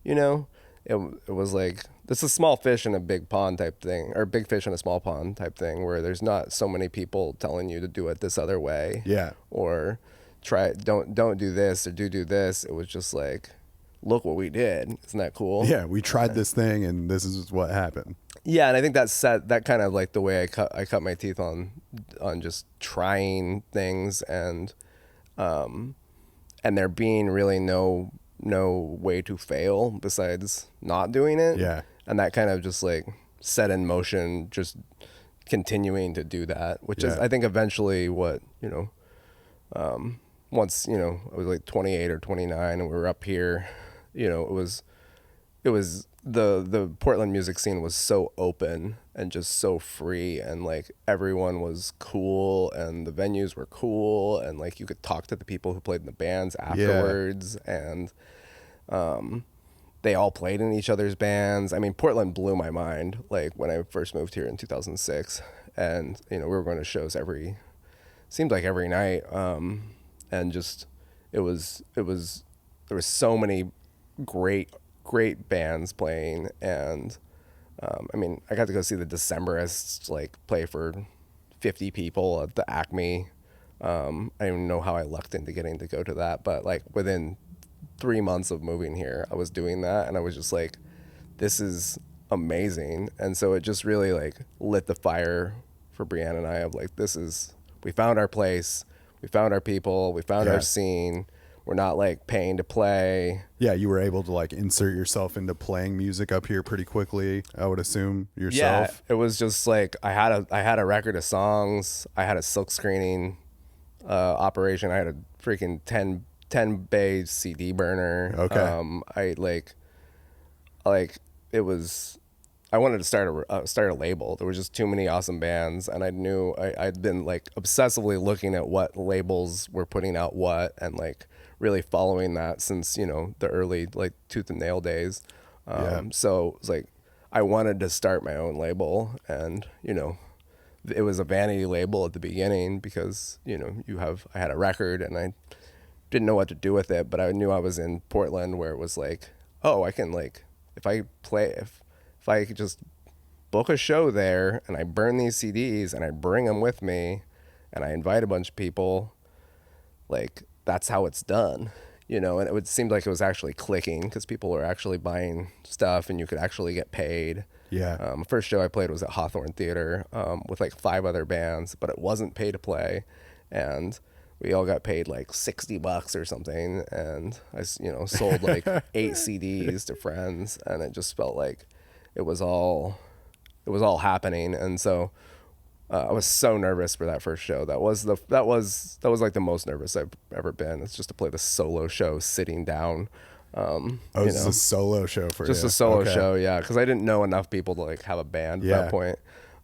you know. It was like, this is small fish in a big pond type thing, or big fish in a small pond type thing, where there's not so many people telling you to do it this other way. Yeah. Or don't do this, or do this. It was just like, look what we did. Isn't that cool? Yeah, we tried this thing and this is what happened. Yeah, and I think that kind of like the way I cut my teeth on just trying things, and there being really no way to fail besides not doing it. Yeah. And that kind of just like set in motion just continuing to do that, which is, I think, eventually what, you know, once, you know, I was like 28 or 29 and we were up here, you know, it was the Portland music scene was so open and just so free, and like everyone was cool and the venues were cool, and like you could talk to the people who played in the bands afterwards. And they all played in each other's bands. I mean, Portland blew my mind like when I first moved here in 2006, and you know, we were going to shows seemed like every night, and just there was so many great bands playing. And I mean, I got to go see the Decemberists like play for 50 people at the Acme. I don't even know how I lucked into getting to go to that, but like within 3 months of moving here, I was doing that, and I was just like, this is amazing. And so it just really like lit the fire for Brianne and I of like, we found our place, we found our people, we found our scene. We're not like paying to play. Yeah, you were able to like insert yourself into playing music up here pretty quickly, I would assume, yourself. Yeah, it was just like I had a record of songs. I had a silk screening operation. I had a freaking 10 bay CD burner. Okay. I wanted to start a label. There was just too many awesome bands, and I knew I'd been like obsessively looking at what labels were putting out what, and like really following that since, you know, the early like Tooth and Nail days. So it was like I wanted to start my own label, and you know, it was a vanity label at the beginning because, you know, I had a record and I didn't know what to do with it, but I knew I was in Portland where it was like, oh, I can like if I could just book a show there and I burn these CDs and I bring them with me and I invite a bunch of people, like that's how it's done, you know. And it seemed like it was actually clicking because people were actually buying stuff and you could actually get paid. Yeah. First show I played was at Hawthorne Theater with like 5 other bands, but it wasn't pay to play, and we all got paid like $60 or something, and I, you know, sold like 8 CDs to friends, and it just felt like it was all happening. And so I was so nervous for that first show. That was like the most nervous I've ever been. It's just to play the solo show sitting down. It's a solo show for just you. A solo show, yeah, because I didn't know enough people to like have a band at that point.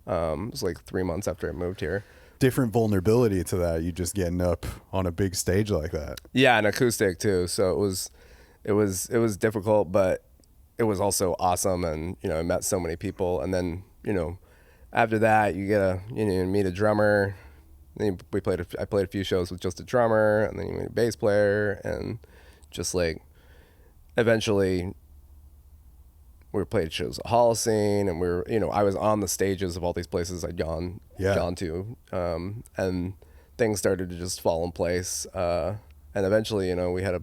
It was like 3 months after I moved here. Different vulnerability to that. You just getting up on a big stage like that. Yeah, and acoustic too. So it was difficult, but it was also awesome. And you know, I met so many people, and then, you know, after that you meet a drummer. Then I played a few shows with just a drummer, and then you meet a bass player, and just like eventually we played shows at Holocene, and I was on the stages of all these places I'd gone to, and things started to just fall in place. And eventually, you know, we had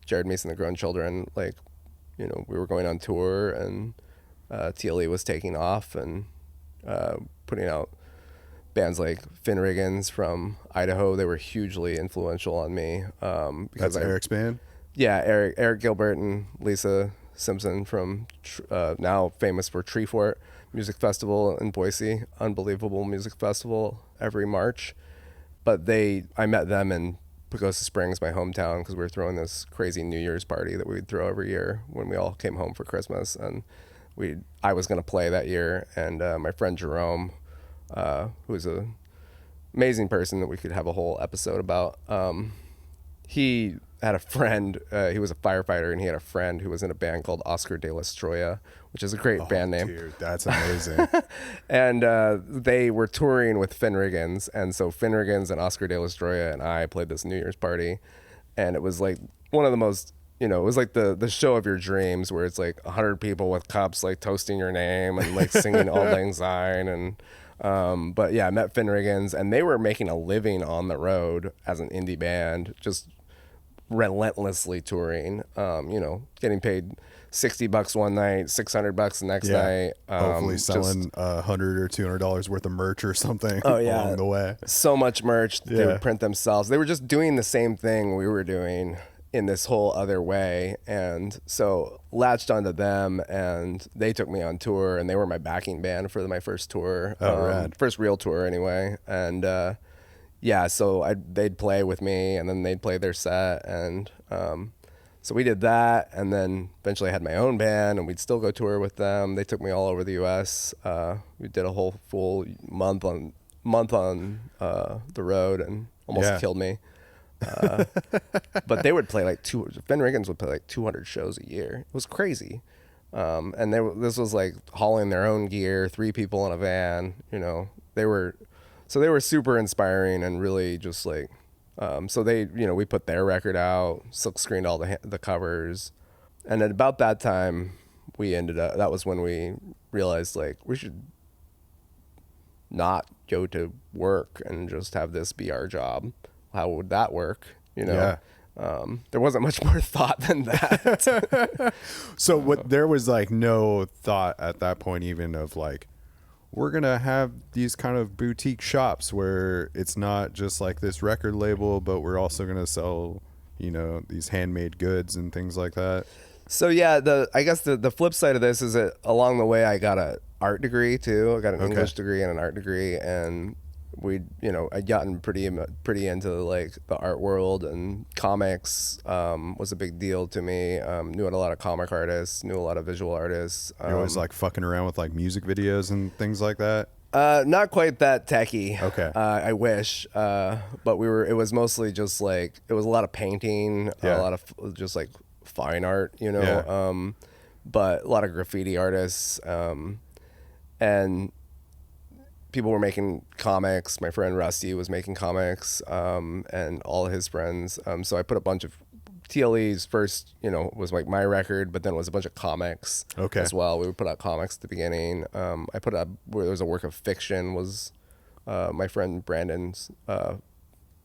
Jared Mees and the Grown Children, like, you know, we were going on tour, and TLE was taking off and putting out bands like Finn Riggins from Idaho. They were hugely influential on me. That's Eric's band? Yeah, Eric Gilbert and Lisa Simpson from now famous for Treefort Music Festival in Boise. Unbelievable music festival every March. But I met them in Pagosa Springs, my hometown, because we were throwing this crazy New Year's party that we would throw every year when we all came home for Christmas. And I was going to play that year, and my friend Jerome, who's a amazing person that we could have a whole episode about. He had a friend, he was a firefighter, and he had a friend who was in a band called Oscar de la Stroya, which is a great band name. Dude, that's amazing. And they were touring with Finn Riggins, and so Finn Riggins and Oscar de la Stroya and I played this New Year's party, and it was like one of the most, it was like the show of your dreams, where it's like 100 people with cups like toasting your name and like singing Auld Lang Syne. And but yeah, I met Finn Riggins, and they were making a living on the road as an indie band, just relentlessly touring, getting paid $60 one night, $600 the next night. Hopefully selling $100 or $200 worth of merch or something along the way. So much merch that they would print themselves. They were just doing the same thing we were doing in this whole other way. And so latched onto them, and they took me on tour, and they were my backing band for my first tour. Rad. First real tour anyway. And so they'd play with me, and then they'd play their set. And so we did that, and then eventually I had my own band, and we'd still go tour with them. They took me all over the U.S. We did a whole full month on the road, and almost killed me. But they would play Finn Riggins would play like 200 shows a year. It was crazy. And this was like hauling their own gear, 3 people in a van. They were super inspiring, and really just like, so they, we put their record out, silk screened all the covers. And at about that time, that was when we realized like we should not go to work and just have this be our job. How would that work? There wasn't much more thought than that. So there was like no thought at that point even of like, we're going to have these kind of boutique shops where it's not just like this record label, but we're also going to sell, these handmade goods and things like that. So yeah, I guess the flip side of this is that along the way I got an art degree too. I got an English degree and an art degree, and I'd gotten pretty into like the art world, and comics was a big deal to me. Knew a lot of comic artists, knew a lot of visual artists. You're always like fucking around with like music videos and things like that? Not quite that techie. Okay. I wish, but it was mostly just like, it was a lot of painting, a lot of just like fine art, but a lot of graffiti artists, and people were making comics. My friend Rusty was making comics, and all of his friends. So I put a bunch of TLE's first, was like my record, but then it was a bunch of comics as well. We would put out comics at the beginning. I put out, where there was a work of fiction, was my friend Brandon's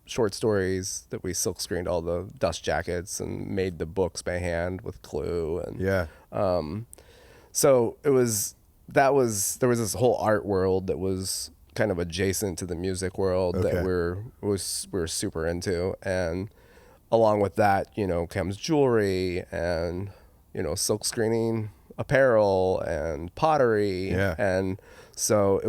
short stories that we silk screened all the dust jackets and made the books by hand with Clue. And so there was this whole art world that was kind of adjacent to the music world that we're super into. And along with that, comes jewelry and, silk screening apparel and pottery. And so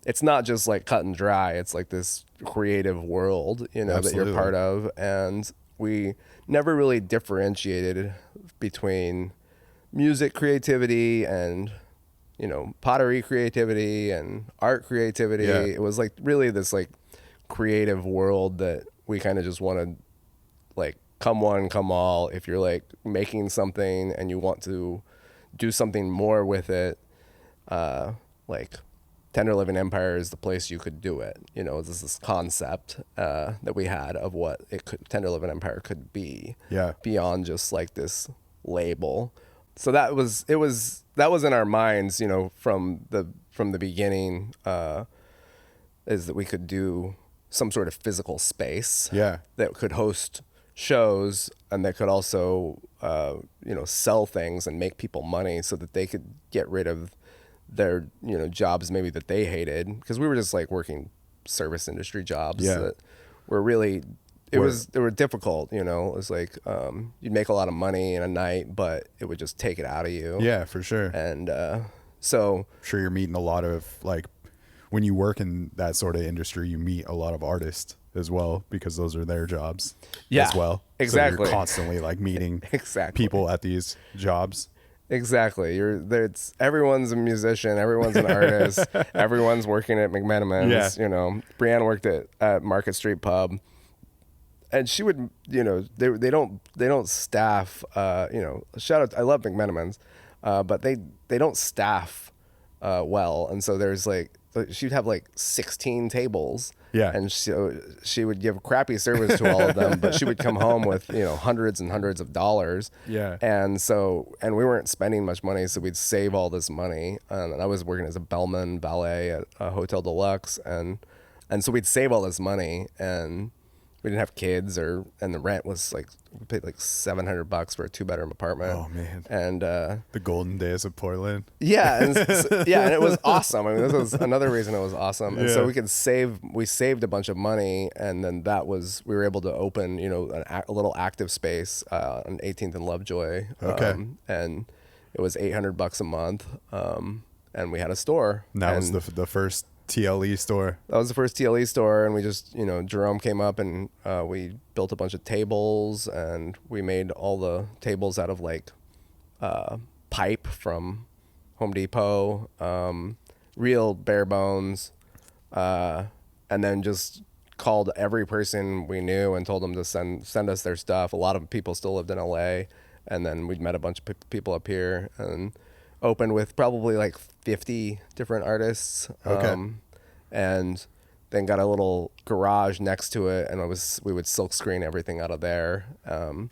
it's not just like cut and dry. It's like this creative world, that you're part of. And we never really differentiated between music creativity and, pottery creativity and art creativity. It was like really this like creative world that we kind of just wanted, like, come one, come all. If you're like making something and you want to do something more with it, like Tender Living Empire is the place you could do it. It's this concept that we had of what Tender Living Empire could be, beyond just like this label. So that was in our minds, from the beginning, is that we could do some sort of physical space that could host shows, and that could also sell things and make people money, so that they could get rid of their jobs maybe that they hated, because we were just like working service industry jobs that were really they were difficult. It was like you'd make a lot of money in a night, but it would just take it out of you. Yeah, for sure. And so I'm sure you're meeting a lot of, like, when you work in that sort of industry, you meet a lot of artists as well, because those are their jobs as well. Exactly. So you're constantly like meeting people at these jobs. Exactly. You're there. It's everyone's a musician. Everyone's an artist. Everyone's working at McMenamin's. Yeah. You know, Brianne worked at Market Street Pub, and she would. You know, they don't staff. You know, shout out. I love McMenamin's, but they don't staff well, and so there's like she'd have like 16 tables. Yeah. And so she would give crappy service to all of them, but she would come home with, you know, hundreds and hundreds of dollars. Yeah. And we weren't spending much money, so we'd save all this money. And I was working as a bellman valet at a Hotel Deluxe, and so we'd save all this money, and we didn't have kids, and the rent was like, we paid like $700 for a 2-bedroom apartment. Oh man. And The golden days of Portland. yeah, and it was awesome. I mean, this was another reason it was awesome. And so we saved a bunch of money, and then we were able to open, you know, a little active space on 18th and Lovejoy. Okay. And it was $800 a month, and we had a store. And that was the first TLE store. That was the first TLE store, and we just, you know, Jerome came up, and we built a bunch of tables, and we made all the tables out of like pipe from Home Depot, real bare bones, and then just called every person we knew and told them to send us their stuff. A lot of people still lived in LA, and then we'd met a bunch of people up here, and opened with probably like 50 different artists. Okay. And then got a little garage next to it, and we would silk screen everything out of there. And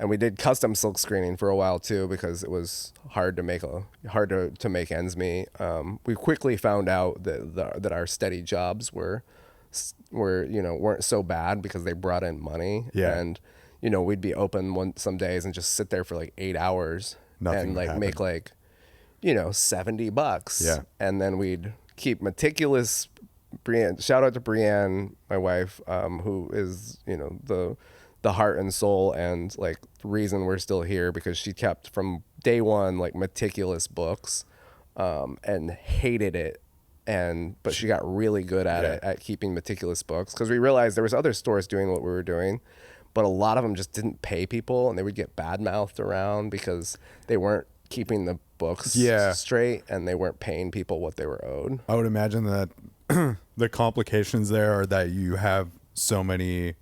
we did custom silk screening for a while too, because it was hard to make ends meet. We quickly found out that our steady jobs were you know, weren't so bad because they brought in money. Yeah. And you know, we'd be open some days and just sit there for like 8 hours. Nothing and like happened. make like, you know, $70. Yeah. And then we'd keep meticulous. Brianne, shout out to Brianne, my wife, who is, you know, the heart and soul and like the reason we're still here, because she kept from day one like meticulous books, and hated it, but she got really good at it, at keeping meticulous books, because we realized there was other stores doing what we were doing, but a lot of them just didn't pay people, and they would get bad-mouthed around because they weren't keeping the books straight, and they weren't paying people what they were owed. I would imagine that the complications there are that you have so many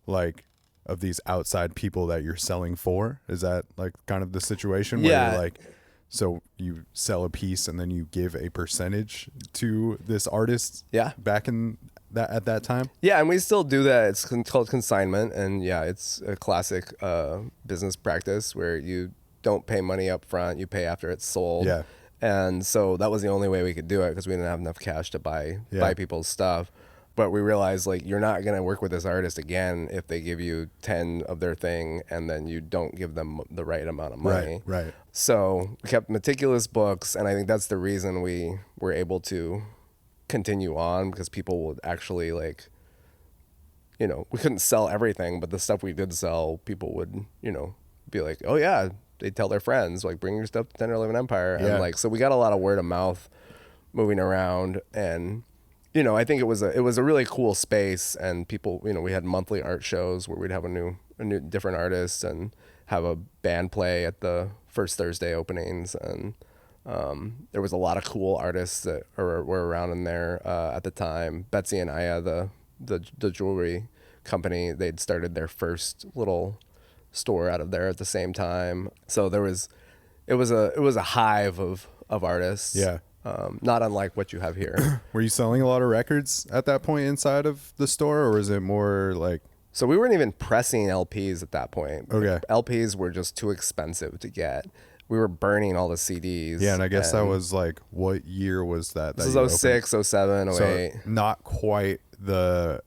like of these outside people that you're selling for. Is that like kind of the situation where you're like, so you sell a piece and then you give a percentage to this artist back in that at that time? Yeah, and we still do that. It's called consignment, and it's a classic business practice where you don't pay money up front, you pay after it's sold. Yeah. And so that was the only way we could do it, because we didn't have enough cash to buy people's stuff. But we realized, like, you're not going to work with this artist again if they give you 10 of their thing and then you don't give them the right amount of money. Right. So we kept meticulous books, and I think that's the reason we were able to continue on, because people would actually, like, you know, we couldn't sell everything, but the stuff we did sell, people would, you know, be like, oh yeah, they'd tell their friends, like, bring your stuff to 1011 Empire. And like, so we got a lot of word of mouth moving around, and you know, I think it was a really cool space, and people, you know, we had monthly art shows where we'd have a new different artist and have a band play at the first Thursday openings, and there was a lot of cool artists that were around in there at the time. Betsy and Aya, the jewelry company, they'd started their first little store out of there at the same time. So it was a hive of artists. Yeah. Not unlike what you have here. Were you selling a lot of records at that point inside of the store, or was it more like? So we weren't even pressing LPs at that point. Okay. LPs were just too expensive to get. We were burning all the CDs. Yeah, and I guess that was like, what year was that? This was 06, 07, 08. So not quite the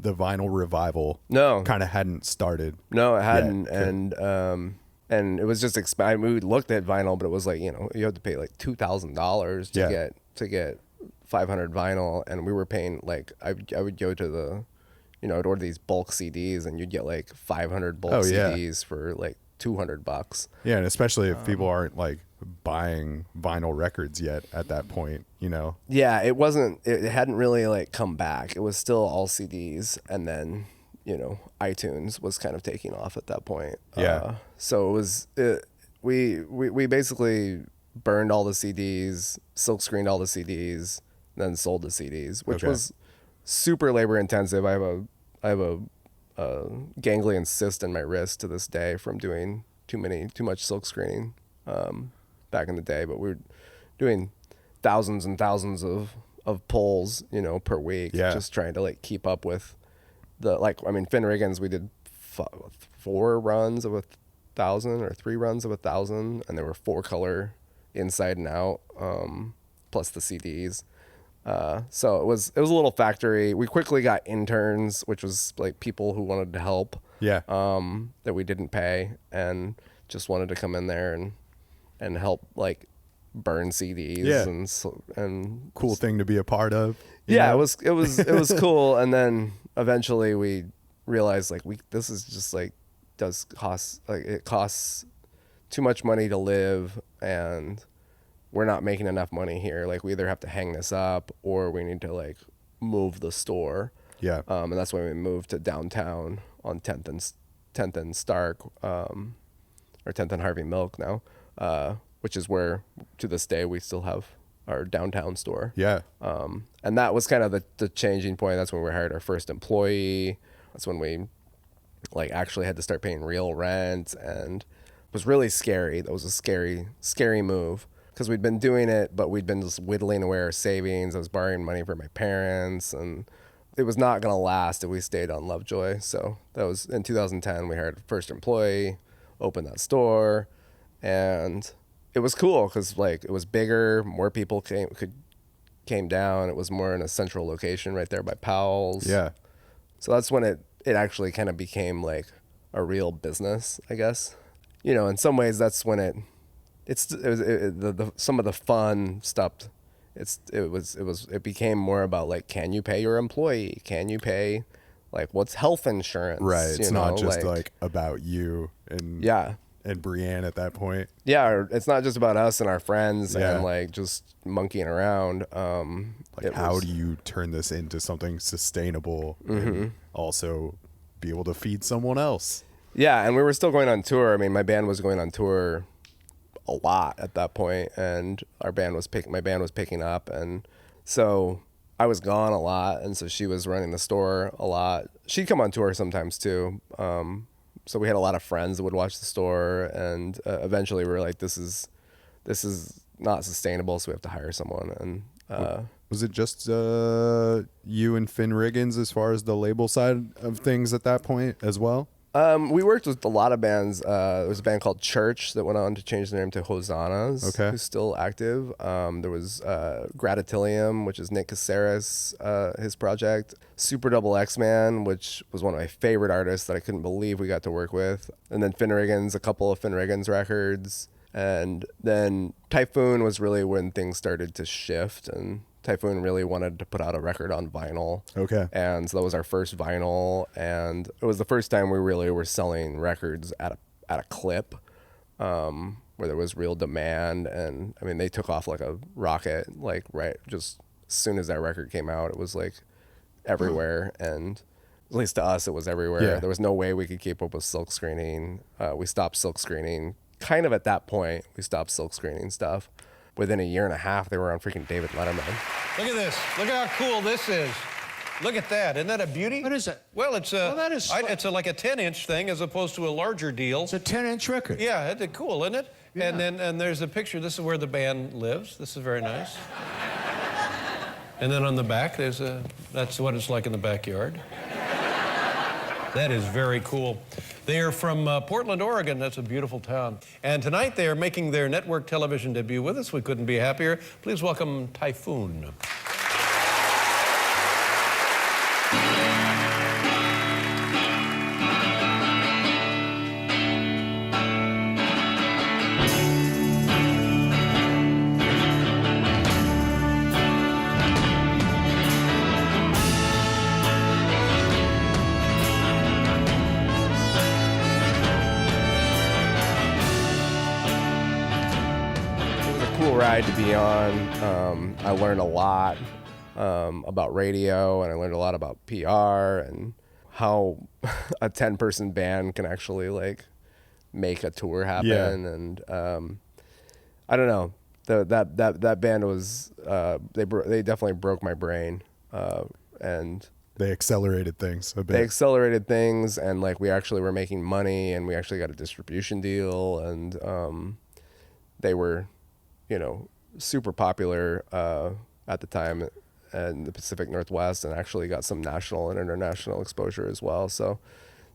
vinyl revival. No. Kind of hadn't started. No, it hadn't. Yeah. And it was just we looked at vinyl, but it was like, you know, you had to pay like $2,000 to get 500 vinyl, and we were paying like I would go to the, you know, I'd order these bulk CDs, and you'd get like 500 bulk CDs for like $200. Yeah, and especially if people aren't like buying vinyl records yet at that point, you know. Yeah, it hadn't really like come back. It was still all CDs, and then, you know, iTunes was kind of taking off at that point. Yeah. So we basically burned all the CDs, silk screened all the CDs, then sold the CDs, which was super labor intensive. I have a ganglion cyst in my wrist to this day from doing too much silk screening back in the day. But we were doing thousands and thousands of pulls, per week, just trying to like keep up with Finn Riggins. We did 4 runs of 1,000 or 3 runs of 1,000, and they were 4-color inside and out, plus the CDs. So it was a little factory. We quickly got interns, which was like people who wanted to help. Yeah. That we didn't pay and just wanted to come in there and help like burn CDs. Yeah. and Cool thing to be a part of. Yeah, it was cool. And then eventually we realized like this is just like it costs too much money to live, and we're not making enough money here. Like we either have to hang this up or we need to like move the store. Yeah. And that's when we moved to downtown on 10th and Stark, or 10th and Harvey Milk now, which is where to this day we still have our downtown store. Yeah. And that was kind of the changing point. That's when we hired our first employee. That's when we like actually had to start paying real rent, and it was really scary. That was a scary move because we'd been doing it, but we'd been just whittling away our savings. I was borrowing money from my parents, and it was not going to last if we stayed on Lovejoy. So that was in 2010. We hired our first employee, opened that store, and it was cool because like it was bigger, more people came down. It was more in a central location right there by Powell's. Yeah. So that's when it actually kind of became like a real business, I guess. In some ways that's when some of the fun stopped. It became more about like, can you pay your employee? Can you pay like what's health insurance? Right. It's not just like about you and Brianne at that point. Yeah, or it's not just about us and our friends Yeah. and like just monkeying around. How do you turn this into something sustainable and also be able to feed someone else? Yeah, and we were still going on tour. I mean, my band was going on tour a lot at that point, and my band was picking up, and so I was gone a lot, and so she was running the store a lot. She'd come on tour sometimes too. So we had a lot of friends that would watch the store, and eventually we were like, this is not sustainable, so we have to hire someone. And was it just you and Finn Riggins as far as the label side of things at that point as well? We worked with a lot of bands. There was a band called Church that went on to change their name to Hosannas, Okay. who's still active. There was Gratitilium, which is Nick Caceres, his project. Super Double X-Man, which was one of my favorite artists that I couldn't believe we got to work with. And then Finn Riggins, a couple of Finn Riggins records. And then Typhoon was really when things started to shift, and Typhoon really wanted to put out a record on vinyl. Okay. And so that was our first vinyl, and it was the first time we really were selling records at a clip, where there was real demand. And I mean, they took off like a rocket, like right just as soon as that record came out, it was like everywhere. And at least to us, it was everywhere. Yeah. There was no way we could keep up with silk screening. We stopped silk screening kind of at that point. We stopped silk screening stuff. Within a year and a half, they were on freaking David Letterman. Look at this. Look at how cool this is. Look at that. Isn't that a beauty? What is it? Well, it's that is like a 10-inch thing as opposed to a larger deal. It's a 10-inch record. Yeah, it's cool, isn't it? Yeah. And there's a picture. This is where the band lives. This is very nice. And then on the back, that's what it's like in the backyard. That is very cool. They are from Portland, Oregon. That's a beautiful town. And tonight they are making their network television debut with us. We couldn't be happier. Please welcome Typhoon. Ride to be on. I learned a lot about radio, and I learned a lot about PR and how a 10-person band can actually like make a tour happen. Yeah. And I don't know, that band was they definitely broke my brain, and They accelerated things a bit. they accelerated things, and like we actually were making money, and we actually got a distribution deal, and they were, you know, super popular at the time in the Pacific Northwest, and actually got some national and international exposure as well. So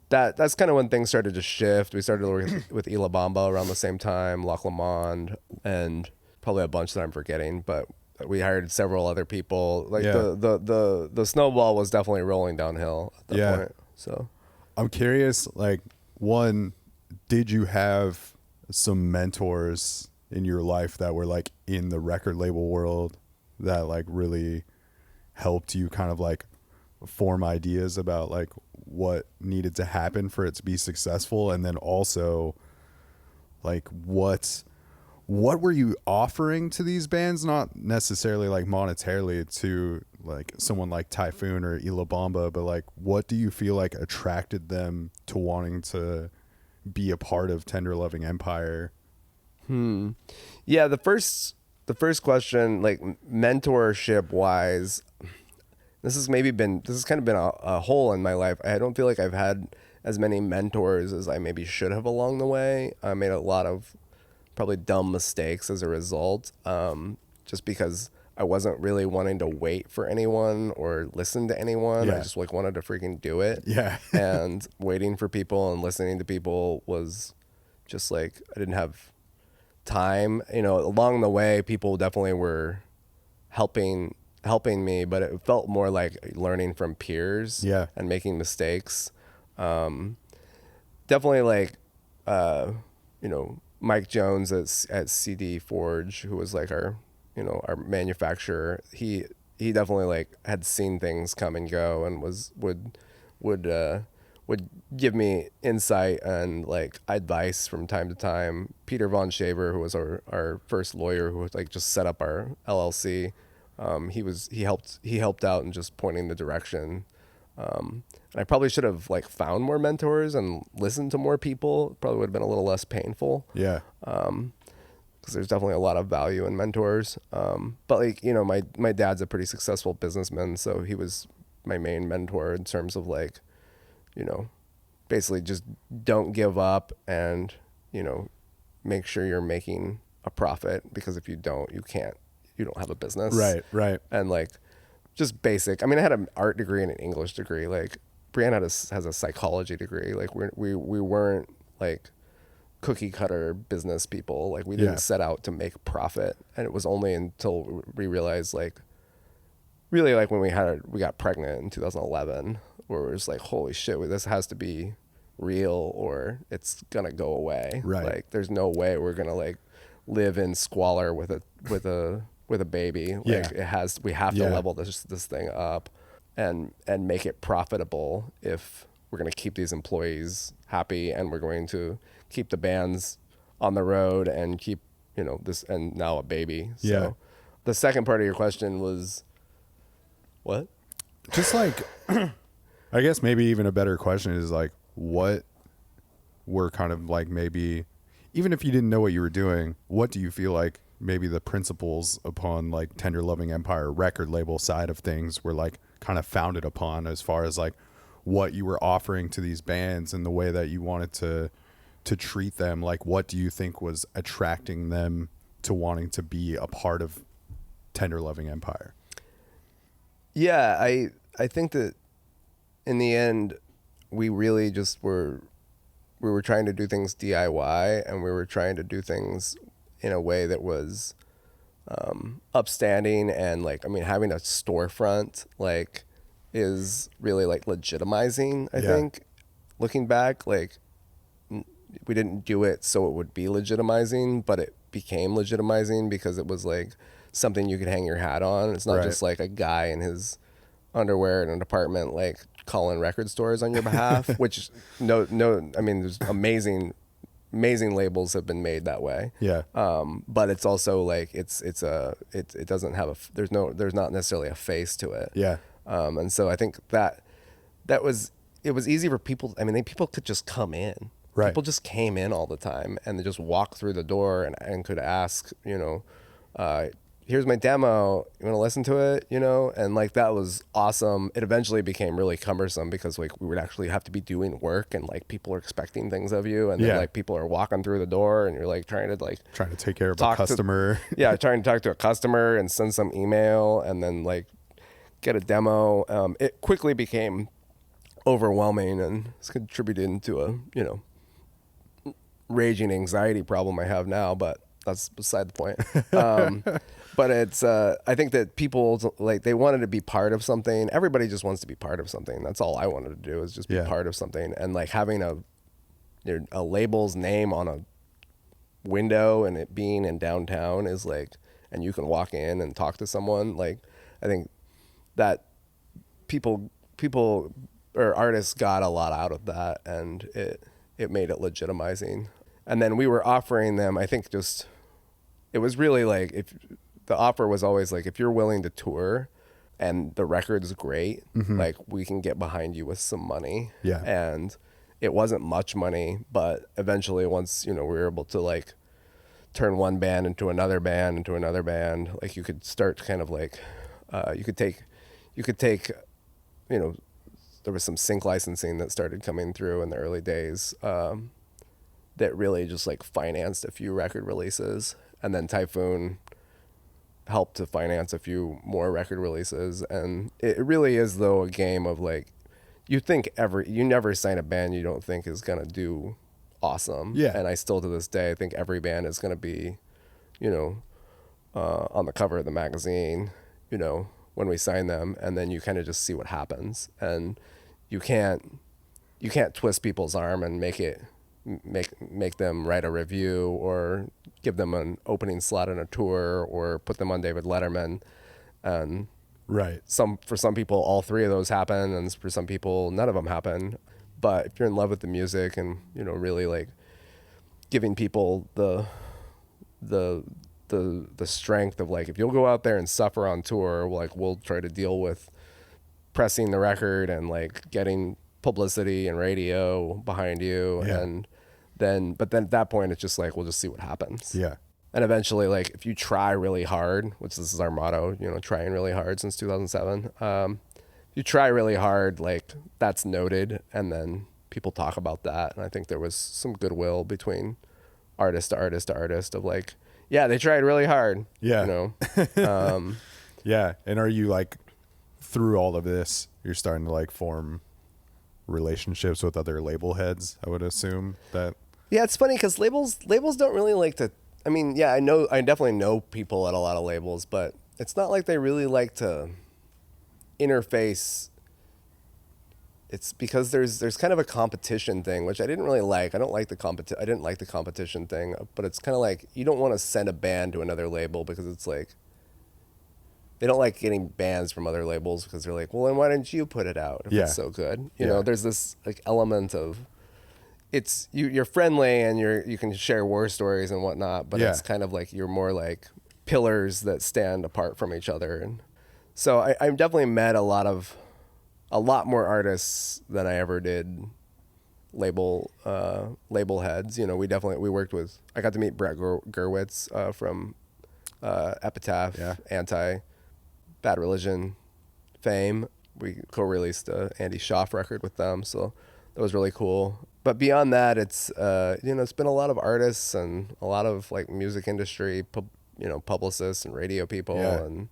that's kind of when things started to shift. We started working with Ila Bamba around the same time, Loch Lomond, and probably a bunch that I'm forgetting, but we hired several other people. Like the snowball was definitely rolling downhill at that point. So I'm curious, like, one, did you have some mentors in your life that were like in the record label world that like really helped you kind of like form ideas about like what needed to happen for it to be successful? And then also, like, what were you offering to these bands? Not necessarily like monetarily to like someone like Typhoon or Ila Bamba, but like, what do you feel like attracted them to wanting to be a part of Tender Loving Empire? Yeah, the first question, like mentorship wise, this has kind of been a hole in my life. I don't feel like I've had as many mentors as I maybe should have along the way. I made a lot of probably dumb mistakes as a result, just because I wasn't really wanting to wait for anyone or listen to anyone. I just like wanted to freaking do it. Yeah. And waiting for people and listening to people was just like, I didn't have time. You know, along the way, people definitely were helping me, but it felt more like learning from peers and making mistakes. Definitely like, you know, Mike Jones at CD Forge, who was like our manufacturer. He definitely like had seen things come and go, and would give me insight and like advice from time to time. Peter Von Shaver, who was our first lawyer, who like just set up our LLC, he helped out in just pointing the direction. And I probably should have like found more mentors and listened to more people. Probably would have been a little less painful. Yeah. Because there's definitely a lot of value in mentors. But like, you know, my dad's a pretty successful businessman, so he was my main mentor in terms of like, you know, basically just don't give up and, you know, make sure you're making a profit, because if you don't, you don't have a business. Right. And like, just basic. I mean, I had an art degree and an English degree. Like Brianne has a psychology degree. Like we weren't like cookie cutter business people. Like we didn't set out to make profit. And it was only until we realized, like, really, like when we got pregnant in 2011, where it was like, holy shit, this has to be real or it's gonna go away. Right. Like there's no way we're gonna like live in squalor with a baby. Like we have to level this thing up and make it profitable if we're going to keep these employees happy, and we're going to keep the bands on the road and keep, you know, this, and now a baby. So the second part of your question was what? Just like, I guess maybe even a better question is like, what were kind of like, maybe even if you didn't know what you were doing, what do you feel like maybe the principles upon like Tender Loving Empire record label side of things were like kind of founded upon, as far as like what you were offering to these bands and the way that you wanted to treat them? Like, what do you think was attracting them to wanting to be a part of Tender Loving Empire? Yeah, I think that in the end, we really just we were trying to do things DIY, and we were trying to do things in a way that was upstanding, and like, I mean, having a storefront like is really like legitimizing. I think looking back, like we didn't do it so it would be legitimizing, but it became legitimizing because it was like something you could hang your hat on. It's not just like a guy in his underwear in an apartment like calling record stores on your behalf, which no, I mean, there's amazing labels have been made that way. Yeah. But it's also like it doesn't have there's not necessarily a face to it. Yeah. And so I think that was, it was easy for people. I mean, people could just come in. Right. People just came in all the time, and they just walked through the door and could ask, here's my demo, you want to listen to it, and like that was awesome. It eventually became really cumbersome because like we would actually have to be doing work, and like people are expecting things of you, and then like people are walking through the door, and you're like trying to take care of a customer. Trying to talk to a customer and send some email and then like get a demo. It quickly became overwhelming, and it's contributed to a raging anxiety problem I have now, but that's beside the point. But it's I think that people like they wanted to be part of something. Everybody just wants to be part of something. That's all I wanted to do, is just be part of something. And like having a label's name on a window and it being in downtown is like, and you can walk in and talk to someone. Like I think that people or artists got a lot out of that, and it made it legitimizing. And then we were offering them, I think it was really like, if the offer was always like, if you're willing to tour and the record's great, like we can get behind you with some money. Yeah. And it wasn't much money, but eventually once, we were able to like turn one band into another band, like you could start kind of like, you could take, there was some sync licensing that started coming through in the early days, that really just like financed a few record releases, and then Typhoon helped to finance a few more record releases. And it really is though a game of like, you never sign a band you don't think is gonna do awesome. Yeah. And I still to this day I think every band is gonna be, on the cover of the magazine, when we sign them, and then you kind of just see what happens. And you can't twist people's arm and make them write a review or give them an opening slot on a tour or put them on David Letterman. And right. For some people, all three of those happen, and for some people, none of them happen. But if you're in love with the music and, really like giving people the strength of like, if you'll go out there and suffer on tour, like we'll try to deal with pressing the record and like getting publicity and radio behind you. Yeah. But then at that point, it's just like, we'll just see what happens. Yeah. And eventually, like if you try really hard, which this is our motto, trying really hard since 2007. If you try really hard, like that's noted, and then people talk about that. And I think there was some goodwill between artist to artist to artist of like, yeah, they tried really hard. Yeah. Yeah. And are you like, through all of this, you're starting to like form relationships with other label heads, I would assume that. Yeah, it's funny because labels don't really like to. I mean, yeah, I definitely know people at a lot of labels, but it's not like they really like to interface. It's because there's kind of a competition thing, which I didn't really like. I didn't like the competition thing, but it's kind of like you don't want to send a band to another label because it's like they don't like getting bands from other labels because they're like, well, then why didn't you put it out if it's so good? You know, there's this like element of it's you're friendly and you can share war stories and whatnot, but it's kind of like you're more like pillars that stand apart from each other. And so I've definitely met a lot more artists than I ever did label heads. We worked with. I got to meet Brett Gurwitz from Epitaph, Anti, Bad Religion, Fame. We co-released a Andy Schaaf record with them, so that was really cool. But beyond that, it's it's been a lot of artists and a lot of like music industry, publicists and radio people, and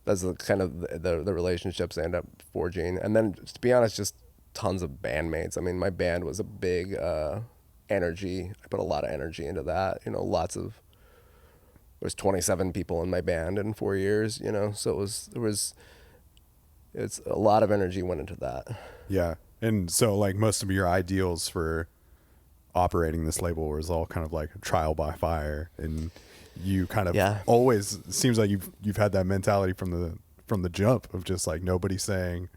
that's the kind of the relationships I end up forging. And then, to be honest, just tons of bandmates. I mean, my band was a big energy. I put a lot of energy into that. There was 27 people in my band in 4 years. So it's a lot of energy went into that. Yeah. And so like most of your ideals for operating this label was all kind of like trial by fire, and you kind of always seems like you've had that mentality from the jump of just like nobody saying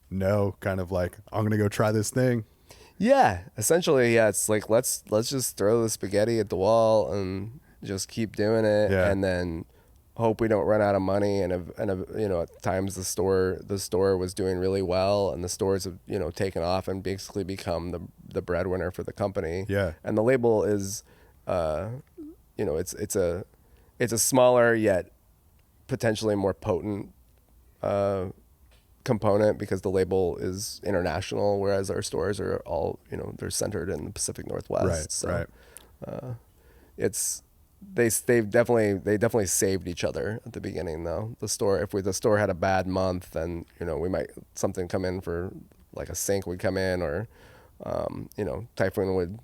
no, kind of like I'm gonna go try this thing. Yeah, essentially, it's like let's just throw the spaghetti at the wall and just keep doing it, and then hope we don't run out of money. And you know, at times the store was doing really well, and the stores have, you know, taken off and basically become the breadwinner for the company. Yeah. And the label is, you know, it's a smaller yet potentially more potent component, because the label is international, whereas our stores are all, you know, they're centered in the Pacific Northwest. Right. So, Right. it's they definitely saved each other at the beginning though. The store had a bad month, then, you know, we might something come in for like a sink would come in, or you know, typhoon would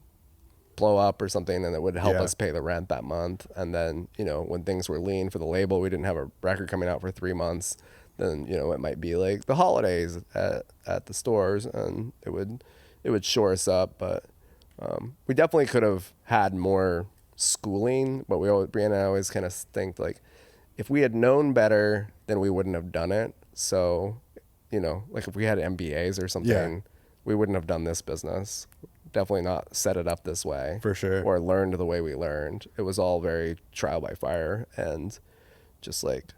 blow up or something, and it would help us pay the rent that month. And then, you know, when things were lean for the label, we didn't have a record coming out for 3 months, then, you know, it might be like the holidays at the stores, and it would shore us up. But we definitely could have had more schooling, but Brianne and I always kind of think like, if we had known better, then we wouldn't have done it. So, you know, like if we had MBAs or something, we wouldn't have done this business. Definitely not set it up this way. For sure. Or learned the way we learned. It was all very trial by fire, and just like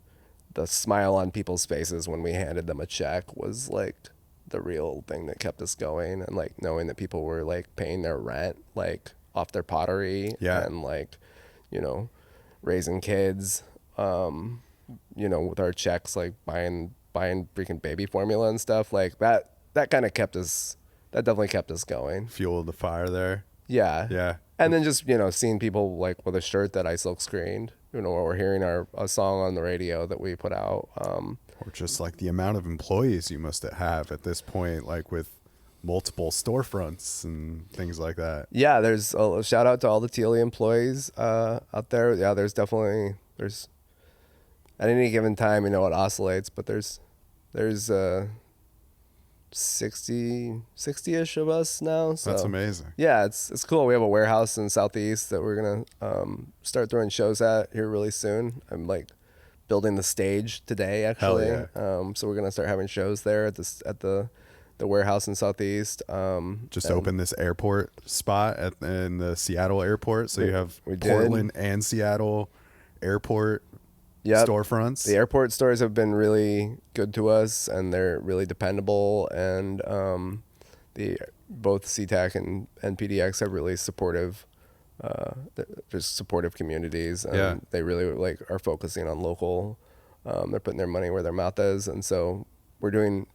the smile on people's faces when we handed them a check was like the real thing that kept us going. And like knowing that people were like paying their rent, like off their pottery, and like, you know, raising kids, you know, with our checks, like buying freaking baby formula and stuff like that. That kind of kept us. That definitely kept us going. Fueled the fire there. Yeah. Yeah. And then just, you know, seeing people like with a shirt that I silk screened, you know, or hearing a song on the radio that we put out. Or just like the amount of employees you must have at this point, like with multiple storefronts and things like that. Yeah, there's a shout out to all the TLE employees out there. Yeah, there's at any given time, you know, it oscillates, but there's 60-ish of us now. So That's amazing. yeah, it's cool. We have a warehouse in Southeast that we're gonna start throwing shows at here really soon. I'm like building the stage today actually. Hell yeah. So we're gonna start having shows there at the warehouse in Southeast. Just open this airport spot in the Seattle airport, so you have we Portland and Seattle airport storefronts. The airport stores have been really good to us, and they're really dependable. And both SeaTac and PDX have really supportive, just supportive communities, and they really like are focusing on local. They're putting their money where their mouth is, and so we're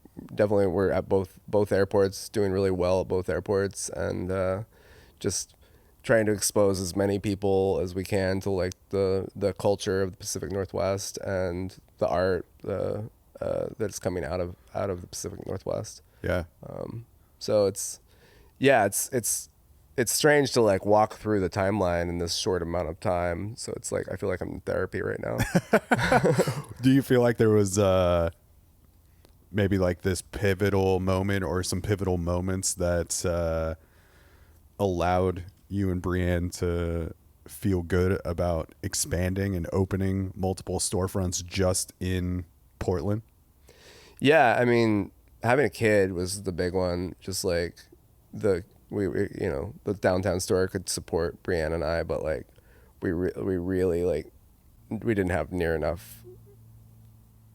at both airports, doing really well at both airports, and just trying to expose as many people as we can to like the culture of the Pacific Northwest and the art that's coming out of the Pacific Northwest. Yeah. So it's strange to like walk through the timeline in this short amount of time. So it's like I feel like I'm in therapy right now. Do you feel like there was maybe like this pivotal moment or some pivotal moments that allowed you and Brianne to feel good about expanding and opening multiple storefronts just in Portland? Yeah, I mean, having a kid was the big one. Just like the downtown store could support Brianne and I, but like we really like we didn't have near enough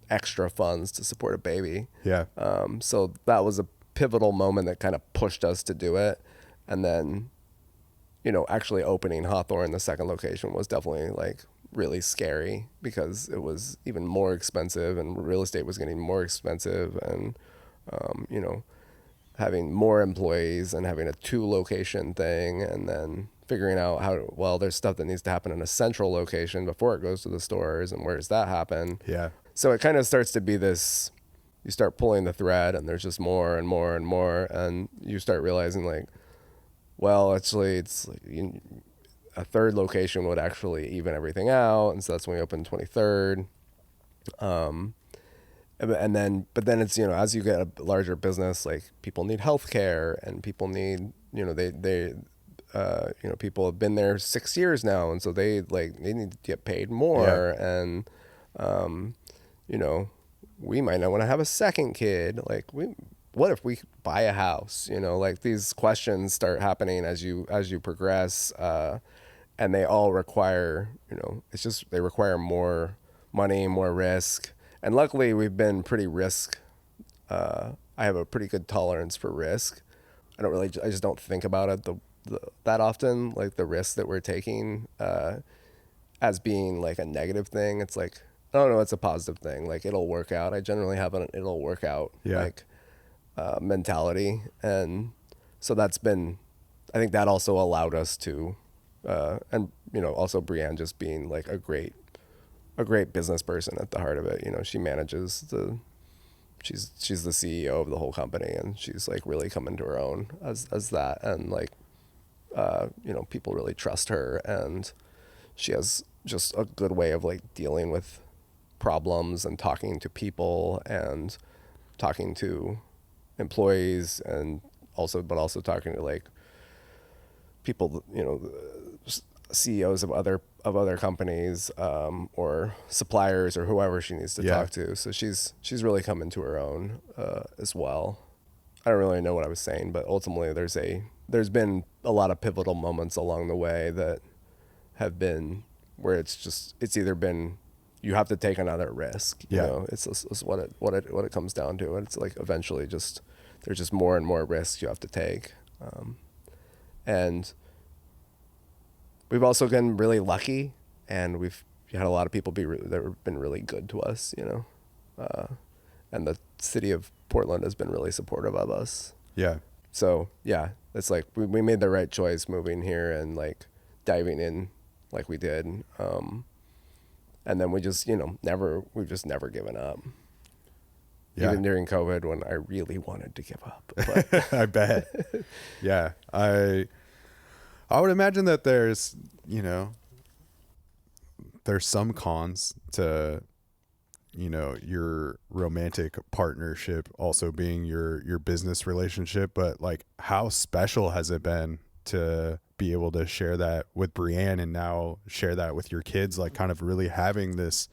extra funds to support a baby. Yeah. So that was a pivotal moment that kind of pushed us to do it. And then, you know, actually opening Hawthorne, the second location, was definitely like really scary because it was even more expensive and real estate was getting more expensive, and, you know, having more employees and having a 2-location thing, and then figuring out there's stuff that needs to happen in a central location before it goes to the stores, and where does that happen? Yeah. So it kind of starts to be this, you start pulling the thread and there's just more and more and more, and you start realizing like, well, actually it's like a third location would actually even everything out. And so that's when we opened 23rd. But then it's, you know, as you get a larger business, like people need healthcare and people need, you know, they you know, people have been there 6 years now. And so they need to get paid more. Yeah. And, you know, we might not want to have a second kid. Like what if we buy a house? You know, like these questions start happening as you progress, and they all require, you know, they require more money, more risk. And luckily we've been pretty risk. I have a pretty good tolerance for risk. I just don't think about it that often, like the risk that we're taking as being like a negative thing. It's like, oh no, it's a positive thing. Like it'll work out. I generally have an it'll work out like mentality. And so that's been, I think that also allowed us to, and you know, also Brianne just being like a great business person at the heart of it. You know, she manages she's the CEO of the whole company, and she's like really come into her own as that. And like, you know, people really trust her, and she has just a good way of like dealing with problems and talking to people and talking to employees, and also talking to like people, you know, CEOs of other companies, or suppliers or whoever she needs to talk to. So she's really come into her own as well. I don't really know what I was saying, but ultimately there's been a lot of pivotal moments along the way that have been where it's either been you have to take another risk. You know, it's what it comes down to. And it's like eventually just there's just more and more risks you have to take, and we've also been really lucky, and we've had a lot of people that have been really good to us, you know, and the city of Portland has been really supportive of us. Yeah. So yeah, it's like we made the right choice moving here and like diving in like we did, and then we just, you know, we've just never given up. Yeah. Even during COVID when I really wanted to give up. But. I bet. Yeah. I would imagine that there's, you know, there's some cons to, you know, your romantic partnership also being your business relationship, but like how special has it been to be able to share that with Brianne and now share that with your kids, like kind of really having this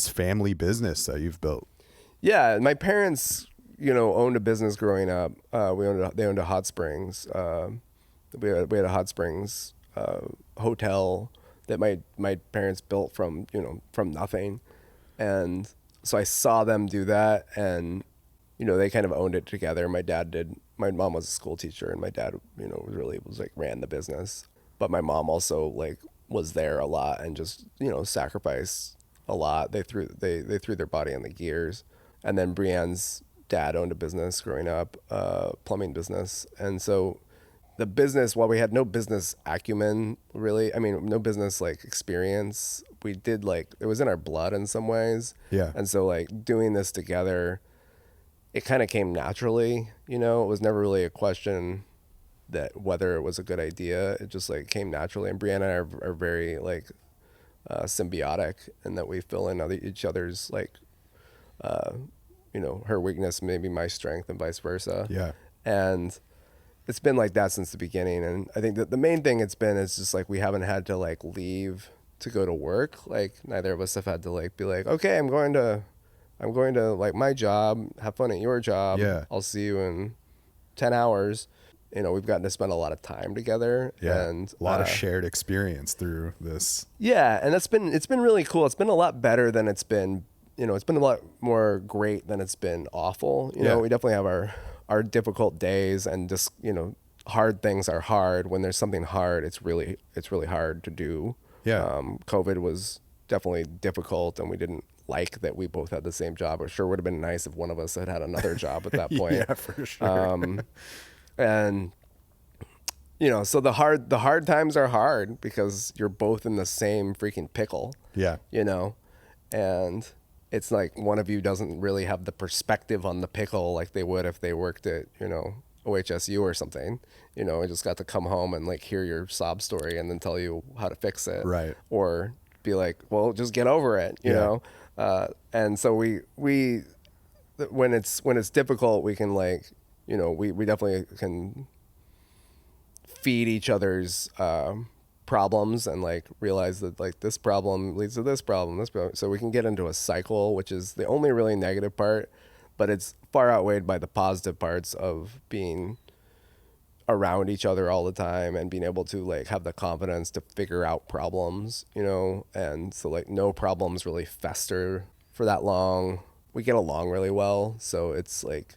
family business that you've built? Yeah, my parents, you know, owned a business growing up. They owned a hot springs. We had a hot springs hotel that my parents built from nothing. And so I saw them do that, and, you know, they kind of owned it together. My dad did. My mom was a school teacher, and my dad, you know, was like ran the business. But my mom also like was there a lot and just, you know, sacrificed a lot. They threw their body on the gears. And then Brianne's dad owned a business growing up, plumbing business. And so the business, while we had no business acumen, really, I mean, no business like experience, we did like, it was in our blood in some ways. Yeah. And so like doing this together, it kind of came naturally, you know, it was never really a question that whether it was a good idea. It just like came naturally. And Brianne and I are very like symbiotic in that we fill in each other's like, you know, her weakness, maybe my strength, and vice versa. Yeah. And it's been like that since the beginning. And I think that the main thing it's been is just like we haven't had to like leave to go to work. Like neither of us have had to like be like, okay, I'm going to like my job, have fun at your job. Yeah. I'll see you in 10 hours. You know, we've gotten to spend a lot of time together. Yeah. And a lot of shared experience through this. Yeah. And it's been really cool. It's been a lot better than it's been, you know, it's been a lot more great than it's been awful. You know, we definitely have our difficult days, and just, you know, hard things are hard. When there's something hard, it's really hard to do. Yeah. COVID was definitely difficult, and we didn't like that we both had the same job. It sure would have been nice if one of us had another job at that point. Yeah, for sure. And you know, so the hard times are hard because you're both in the same freaking pickle. Yeah. You know, and it's like one of you doesn't really have the perspective on the pickle like they would if they worked at, you know, OHSU or something. You know, I just got to come home and like hear your sob story and then tell you how to fix it. Right. Or be like, well, just get over it, you know? And so we when it's difficult, we can like, you know, we definitely can feed each other's problems and like realize that like this problem leads to this problem, so we can get into a cycle, which is the only really negative part, but it's far outweighed by the positive parts of being around each other all the time and being able to like have the confidence to figure out problems, you know, and so like no problems really fester for that long. We get along really well, so it's like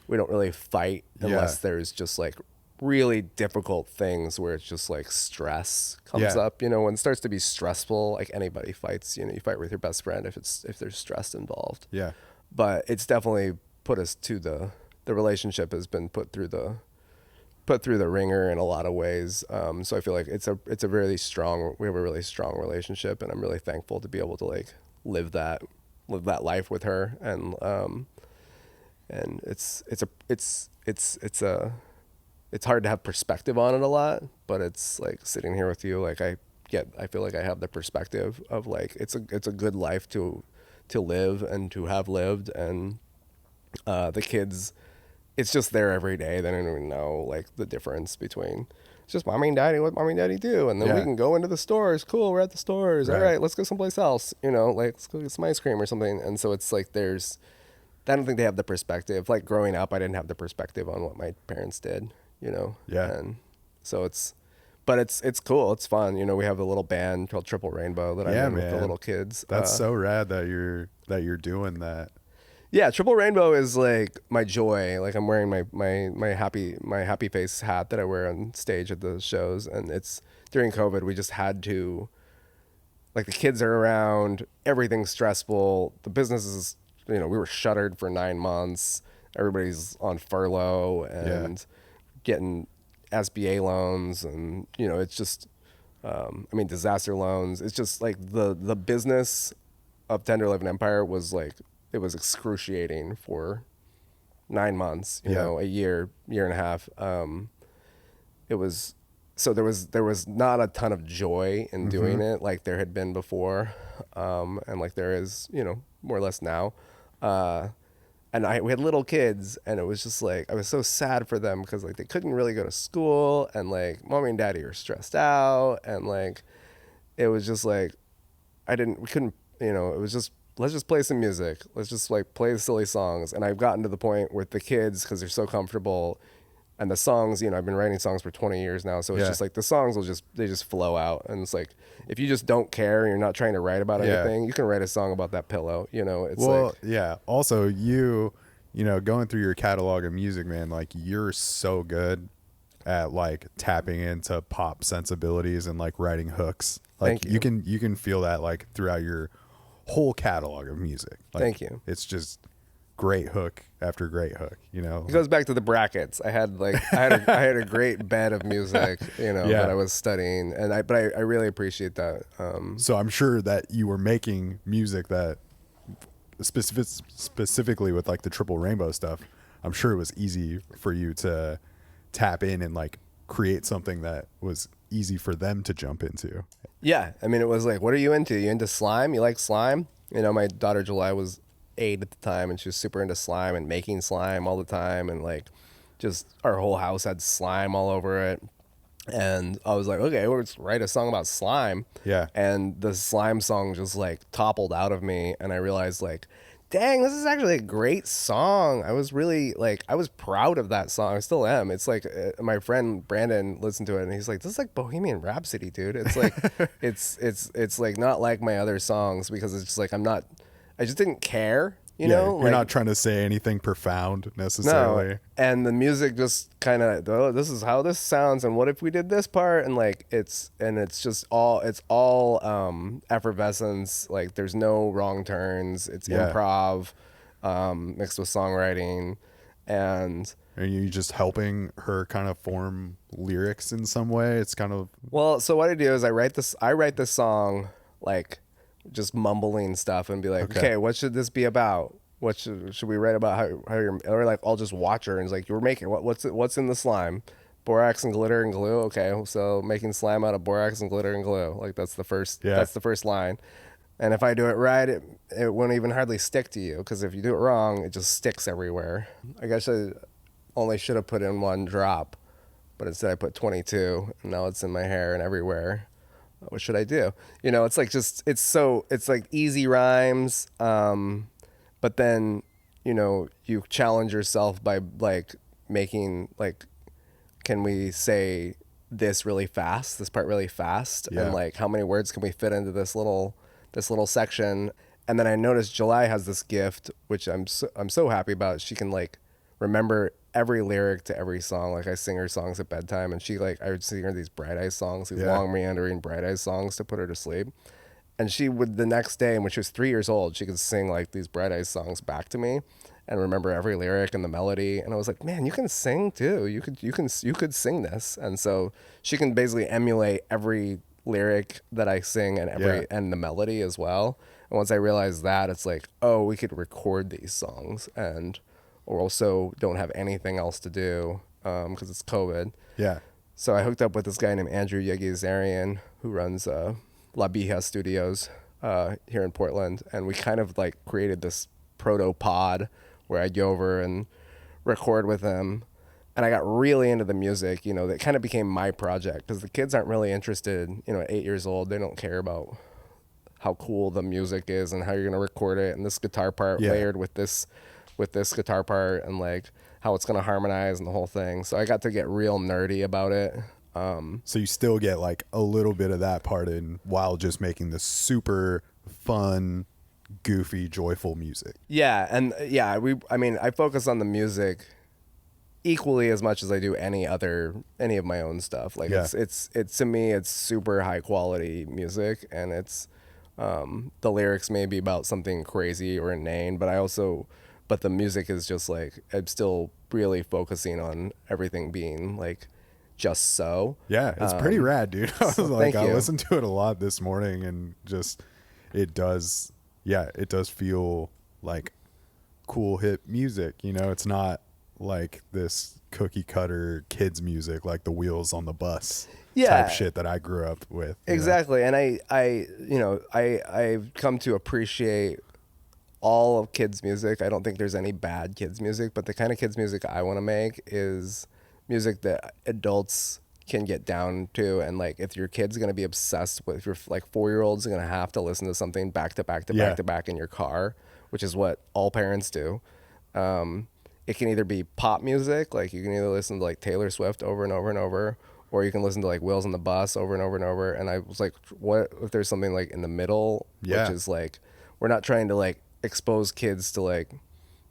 we don't really fight unless there's just like really difficult things where it's just like stress comes up, you know. When it starts to be stressful, like anybody fights, you know, you fight with your best friend if there's stress involved. But it's definitely put us to the relationship has been put through the ringer in a lot of ways. So I feel like we have a really strong relationship, and I'm really thankful to be able to like live that life with her. And it's hard to have perspective on it a lot, but it's like sitting here with you, like I feel like I have the perspective of like, it's a good life to live and to have lived. And the kids, it's just there every day. They don't even know like the difference between it's just mommy and daddy, what mommy and daddy do. And then we can go into the stores. Cool. We're at the stores. All right, let's go someplace else, you know, like let's go get some ice cream or something. And so it's like, I don't think they have the perspective. Like growing up, I didn't have the perspective on what my parents did, you know? And so it's cool. It's fun. You know, we have a little band called Triple Rainbow that I'm in with the little kids. That's so rad that you're doing that. Yeah, Triple Rainbow is like my joy. Like I'm wearing my happy face hat that I wear on stage at the shows, and it's during COVID. We just had to, like, the kids are around, everything's stressful. The business is, you know, we were shuttered for 9 months. Everybody's on furlough and getting SBA loans, and you know, it's just, disaster loans. It's just like the business of Tender Love and Empire was like, it was excruciating for 9 months, you know, a year and a half. It was, so there was not a ton of joy in doing it like there had been before. And like there is, you know, more or less now. And we had little kids, and it was just like, I was so sad for them because like they couldn't really go to school, and like mommy and daddy are stressed out. And like, it was just like, we couldn't, you know, it was just, let's just play some music. Let's just like play silly songs. And I've gotten to the point with the kids, because they're so comfortable, and the songs, you know, I've been writing songs for 20 years now. So it's just like the songs they just flow out. And it's like, if you just don't care and you're not trying to write about anything, you can write a song about that pillow, you know? It's Also you know, going through your catalog of music, man, like you're so good at like tapping into pop sensibilities and like writing hooks. Like you can feel that like throughout your whole catalog of music. Like, thank you. It's just great hook after great hook, you know. It goes back to the brackets. I had a great bed of music, you know, that I was studying, and I really appreciate that. So I'm sure that you were making music that specifically with like the Triple Rainbow stuff. I'm sure it was easy for you to tap in and like create something that was easy for them to jump into. Yeah, I mean, it was like, what are you into? You into slime? You like slime? You know, my daughter July was 8 at the time, and she was super into slime and making slime all the time, and like, just our whole house had slime all over it. And I was like, okay, let's write a song about slime. Yeah. And the slime song just like toppled out of me, and I realized like, dang, this is actually a great song. I was really like, I was proud of that song. I still am. It's like my friend Brandon listened to it, and he's like, this is like Bohemian Rhapsody, dude. It's like, it's like not like my other songs, because it's just like, I just didn't care, you know? You're like, not trying to say anything profound necessarily. No. And the music just kind of, oh, this is how this sounds, and what if we did this part? And like, it's just all effervescence. Like there's no wrong turns. It's improv mixed with songwriting. And are you just helping her kind of form lyrics in some way? It's kind of, well, so what I do is I write this song like just mumbling stuff, and be like, okay, what should this be about? What should we write about how you're, or like I'll just watch her, and it's like, you're making what's in the slime? Borax and glitter and glue. Okay, so making slime out of borax and glitter and glue. Like that's the first line. And if I do it right, it won't even hardly stick to you, because if you do it wrong, it just sticks everywhere. I guess I only should have put in 1 drop, but instead I put 22, and now it's in my hair and everywhere. What should I do? You know, it's like it's like easy rhymes, but then, you know, you challenge yourself by like making like, can we say this really fast, this part really fast, and like how many words can we fit into this little section? And then I noticed July has this gift, which I'm so happy about. She can like remember every lyric to every song. Like I sing her songs at bedtime, and I would sing her these Bright Eyes songs, these long meandering Bright Eyes songs to put her to sleep. And she would, the next day, when she was 3 years old, she could sing like these Bright Eyes songs back to me and remember every lyric and the melody. And I was like, man, you can sing too. You could sing this. And so she can basically emulate every lyric that I sing and and the melody as well. And once I realized that, it's like, oh, we could record these songs, and or also don't have anything else to do because it's COVID. Yeah. So I hooked up with this guy named Andrew Yegizarian, who runs La Bija Studios here in Portland, and we kind of like created this proto pod where I'd go over and record with him. And I got really into the music, you know, that kind of became my project, because the kids aren't really interested, you know, at 8 years old. They don't care about how cool the music is and how you're going to record it, and this guitar part layered with this guitar part, and like how it's going to harmonize and the whole thing. So I got to get real nerdy about it. So you still get like a little bit of that part in while just making the super fun, goofy, joyful music. Yeah. And yeah, I focus on the music equally as much as I do any of my own stuff. Like it's to me, it's super high quality music, and it's, the lyrics may be about something crazy or inane, but the music is just like, I'm still really focusing on everything being like just so. Yeah, it's pretty rad, dude. I was like, I you. listened to it a lot this morning, and just it does feel like cool hip music, you know. It's not like this cookie cutter kids music like the Wheels on the Bus type shit that I grew up with. Exactly. And I've come to appreciate all of kids music. I don't think there's any bad kids music, but the kind of kids music I want to make is music that adults can get down to. And like, if your kid's going to be obsessed with, if your like 4-year-old's going to have to listen to something back to back to back to back in your car, which is what all parents do. It can either be pop music, like you can either listen to like Taylor Swift over and over and over, or you can listen to like Wheels on the Bus over and over and over. And I was like, what if there's something like in the middle, which is like, we're not trying to like expose kids to like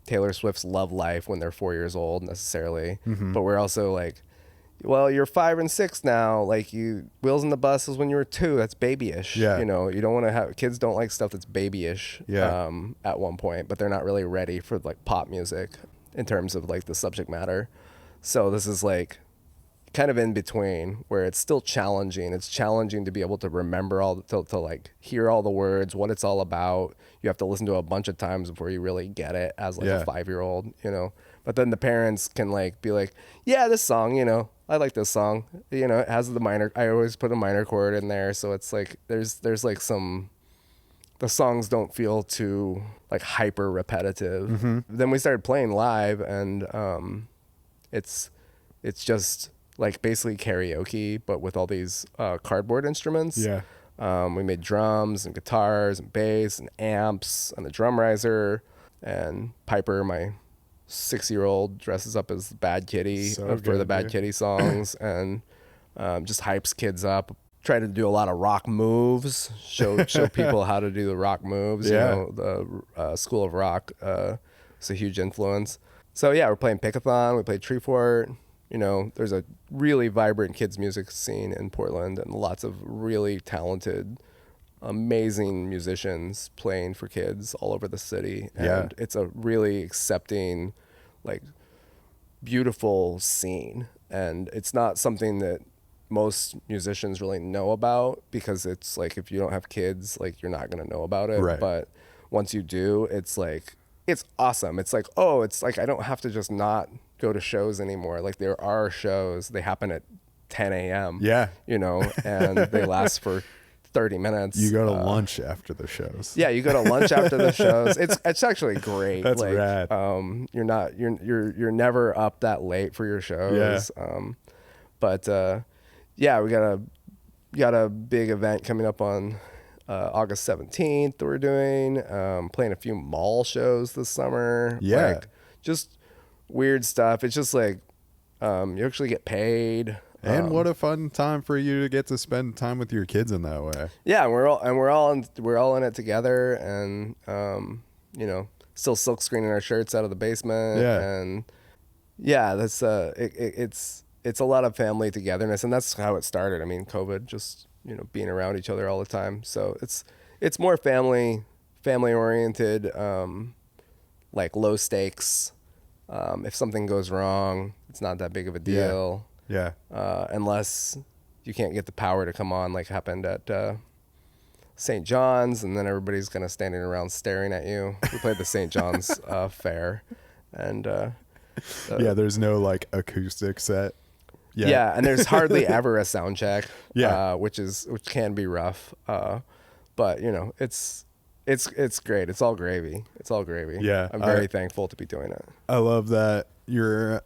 Taylor Swift's love life when they're 4 years old necessarily, but we're also like, well, you're 5 and 6 now. Like Wheels on the Bus is when you were 2. That's babyish. Yeah. You know, you don't want to have, kids don't like stuff that's babyish. Yeah. At one point, but they're not really ready for like pop music in terms of like the subject matter. So this is like kind of in between, where it's still challenging. It's challenging to be able to remember to like hear all the words, what it's all about. You have to listen to it a bunch of times before you really get it as like a 5-year-old, you know. But then the parents can like be like, yeah, this song, you know, I like this song. You know, it has the minor. I always put a minor chord in there, so it's like there's like some. The songs don't feel too like hyper repetitive. Then we started playing live, and it's just like basically karaoke, but with all these cardboard instruments. Yeah. We made drums and guitars and bass and amps and the drum riser, and Piper, my 6-year-old, dresses up as Bad Kitty for the Bad Kitty songs, and just hypes kids up. Try to do a lot of rock moves, show people how to do the rock moves. Yeah. You know, the School of Rock is a huge influence. So yeah, we're playing Pickathon, we played Tree Fort. You know, there's a really vibrant kids music scene in Portland, and lots of really talented, amazing musicians playing for kids all over the city. And it's a really accepting, like, beautiful scene. And it's not something that most musicians really know about, because it's like, if you don't have kids, like, you're not going to know about it. Right. But once you do, it's like, it's awesome. It's like, oh, it's like, I don't have to just not go to shows anymore. Like, there are shows, they happen at 10 a.m. Yeah. You know, and they last for 30 minutes. You go to lunch after the shows. Yeah, you go to lunch after the shows. It's actually great. That's like, rad. You're never up that late for your shows. Yeah. Yeah, we got a big event coming up on August 17th that we're doing. Playing a few mall shows this summer. Yeah. Like, just weird stuff. It's just like, You actually get paid. And what a fun time for you to get to spend time with your kids in that way. Yeah, we're all in it together, and you know, still silk screening our shirts out of the basement. Yeah. And yeah, that's it's a lot of family togetherness, and that's how it started. I mean, COVID, just, you know, being around each other all the time. So it's more family oriented, like low stakes. If something goes wrong, it's not that big of a deal. Yeah. Unless you can't get the power to come on, like happened at St. John's, and then everybody's kind of standing around staring at you. We played the St. John's fair, and Yeah, there's no like acoustic set. yeah, and there's hardly ever a sound check. Yeah. Which can be rough. But you know, it's great. It's all gravy. It's all gravy. Yeah, I'm very thankful to be doing it. I love that your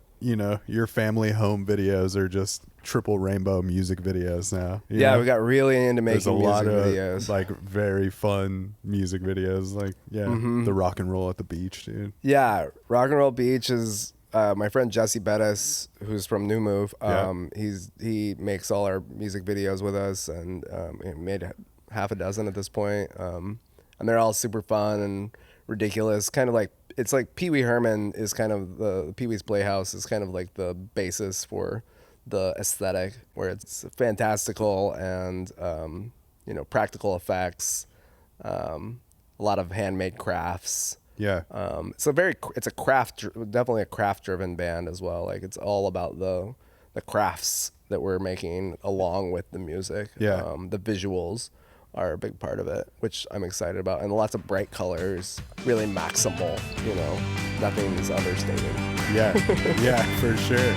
family home videos are just triple rainbow music videos now. You Yeah, know? we got really into There's making a lot music of videos. like very fun music videos, like the rock and roll at the beach, dude. Yeah, Rock and Roll Beach is my friend Jesse Bettis, who's from New Move. He makes all our music videos with us, and he made half a dozen at this point. And they're all super fun and ridiculous. Kind of like, it's like Pee Wee Herman is kind of the Pee Wee's Playhouse is kind of like the basis for the aesthetic, where it's fantastical and you know, practical effects, a lot of handmade crafts. Yeah. It's definitely a craft driven band as well. Like, it's all about the crafts that we're making along with the music. Yeah. The visuals are a big part of it, which I'm excited about, and lots of bright colors, really maximal, you know, nothing's understated. Yeah. Yeah, for sure.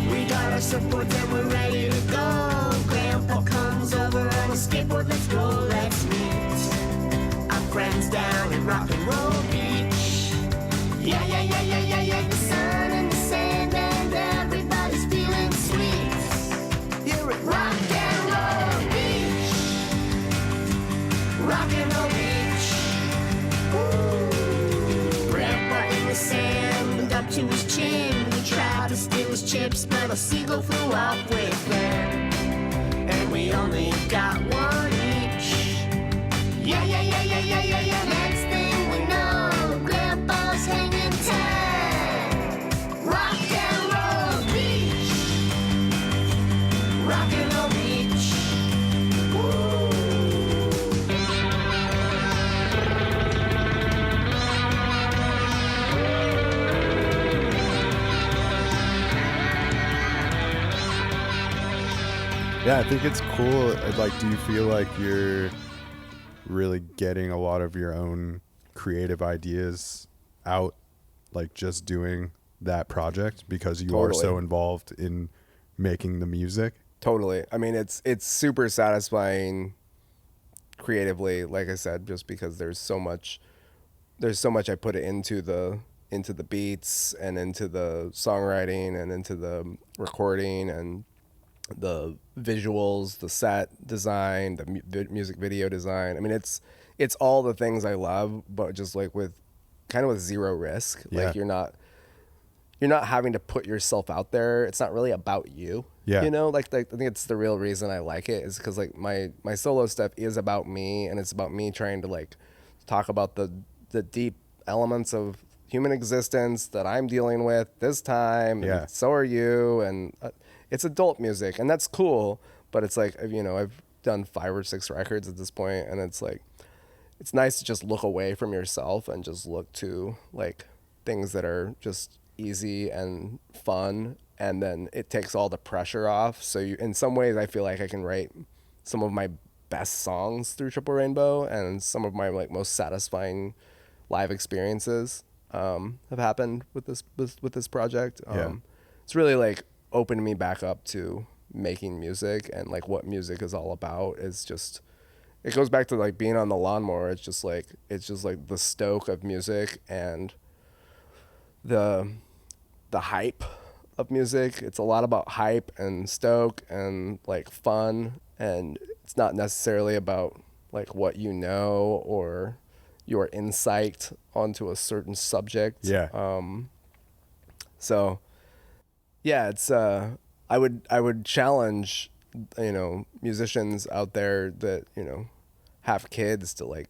We got our surfboards and we're ready to go. Grandpa comes over on a skateboard, let's go, let's meet our friends down in Rock and Roll Beach. Yeah, yeah, yeah, yeah, yeah, yeah. The sun and the sand and everybody's feeling sweet. Here at Rock and Roll Beach. Rock and Roll Beach. Ooh. Grandpa in the sand, up to his chin. We tried to steal his chips, but a seagull flew up with them. And we only got one each. Yeah, yeah, yeah, yeah, yeah, yeah, yeah. Next thing we know, Grandpa's hanging ten. Rock and Roll Beach. Rock and Roll Beach. Woo. Yeah, I think it's cool. Like, do you feel like you're really getting a lot of your own creative ideas out, like just doing that project because you are Totally. so involved in making the music? Totally. I mean, it's super satisfying creatively, like I said, just because there's so much I put into the beats and into the songwriting and into the recording and the visuals, the set design, the music video design. I mean, it's all the things I love, but just like with zero risk. Yeah. Like, you're not having to put yourself out there. It's not really about you. Yeah. You know, like I think it's the real reason I like it is because like my solo stuff is about me, and it's about me trying to like talk about the deep elements of human existence that I'm dealing with this time. Yeah. And so are you. And it's adult music, and that's cool. But it's like, you know, I've done 5 or 6 records at this point, and it's like, it's nice to just look away from yourself and just look to like things that are just easy and fun, and then it takes all the pressure off. So in some ways, I feel like I can write some of my best songs through Triple Rainbow, and some of my like most satisfying live experiences have happened with this project. It's really like opened me back up to making music, and like what music is all about is just, it goes back to like being on the lawnmower. It's just like the stoke of music and the hype of music. It's a lot about hype and stoke and like fun, and it's not necessarily about like what you know or your insight onto a certain subject. Yeah. So yeah, it's I would challenge, musicians out there that, have kids to like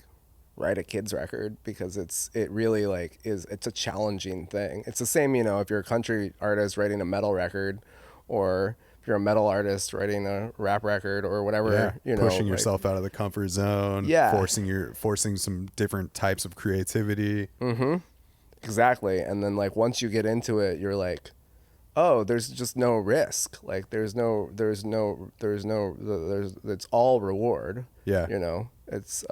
write a kid's record, because it really like it's a challenging thing. It's the same, if you're a country artist writing a metal record, or if you're a metal artist writing a rap record, or whatever, pushing like, yourself out of the comfort zone, Yeah. forcing some different types of creativity. Exactly. And then like once you get into it, you're like, oh, there's just no risk. Like there's it's all reward. Yeah. It's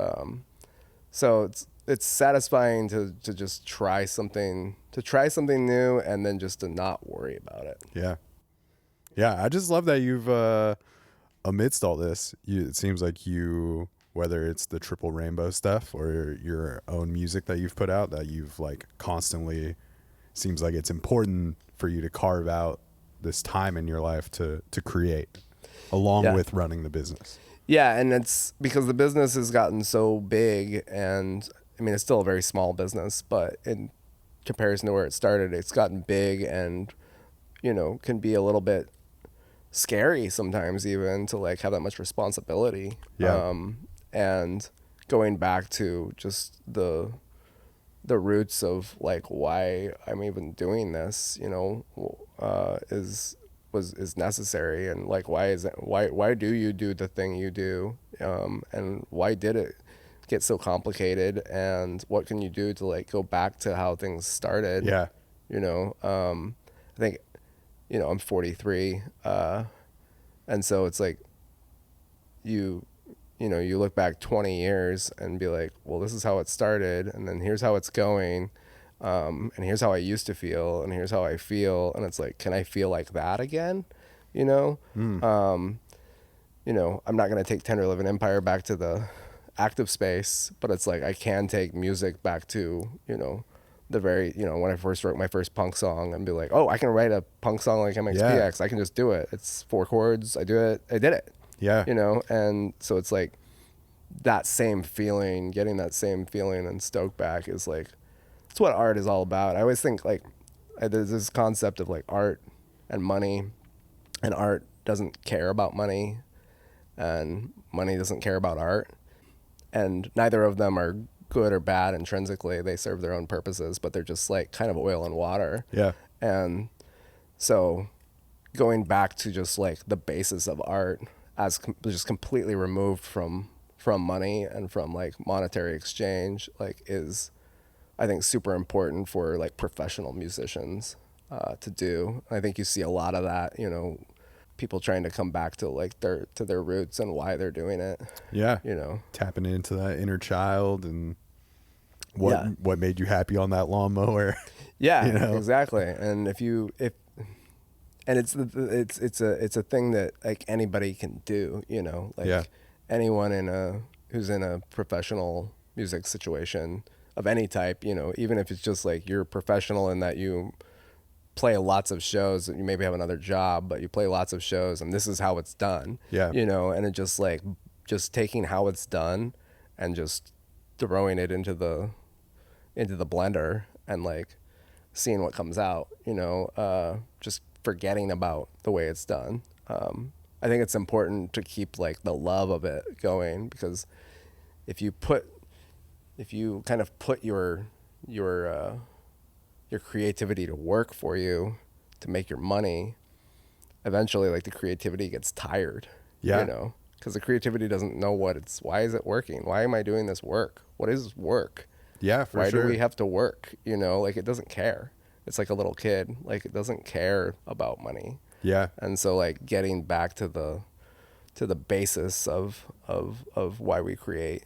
so it's satisfying to just try something new, and then just to not worry about it. Yeah. I just love that you've amidst all this, it seems like you, whether it's the Triple Rainbow stuff or your own music that you've put out, that you've like constantly, seems like it's important for you to carve out this time in your life to create, along with running the business. Yeah, and it's because the business has gotten so big, and I mean, it's still a very small business, but in comparison to where it started, it's gotten big, and can be a little bit scary sometimes, even to like have that much responsibility. And going back to just the roots of like why I'm even doing this, is necessary, and like why do you do the thing you do, and why did it get so complicated, and what can you do to like go back to how things started? I think I'm 43, and so it's like you look back 20 years and be like, well, this is how it started, and then here's how it's going, and here's how I used to feel, and here's how I feel, and it's like, can I feel like that again? I'm not gonna take 10 or 11 Empire back to the active space, but it's like I can take music back to the very when I first wrote my first punk song, and be like, oh, I can write a punk song like MXPX. I can just do it. It's 4 chords. I did it. And so it's like that same feeling, getting that same feeling and stoke back is like, it's what art is all about. I always think like there's this concept of like art and money, and art doesn't care about money, and money doesn't care about art, and neither of them are good or bad intrinsically. They serve their own purposes, but they're just like kind of oil and water. And so going back to just like the basis of art as just completely removed from money and from like monetary exchange, like is, I think, super important for like professional musicians to do. I think you see a lot of that, people trying to come back to like their roots and why they're doing it. Tapping into that inner child and what made you happy on that lawnmower. Exactly. And it's a thing that like anybody can do, anyone who's in a professional music situation of any type, even if it's just like you're professional in that you play lots of shows, you maybe have another job, but you play lots of shows, and this is how it's done. And it just like taking how it's done and just throwing it into the blender and like seeing what comes out, just forgetting about the way it's done. I think it's important to keep like the love of it going, because if you kind of put your creativity to work for you to make your money, eventually like the creativity gets tired. Because the creativity doesn't know why is it working? Why am I doing this work? What is work? Why do we have to work? Like it doesn't care. It's like a little kid, like it doesn't care about money. And so like getting back to the basis of why we create,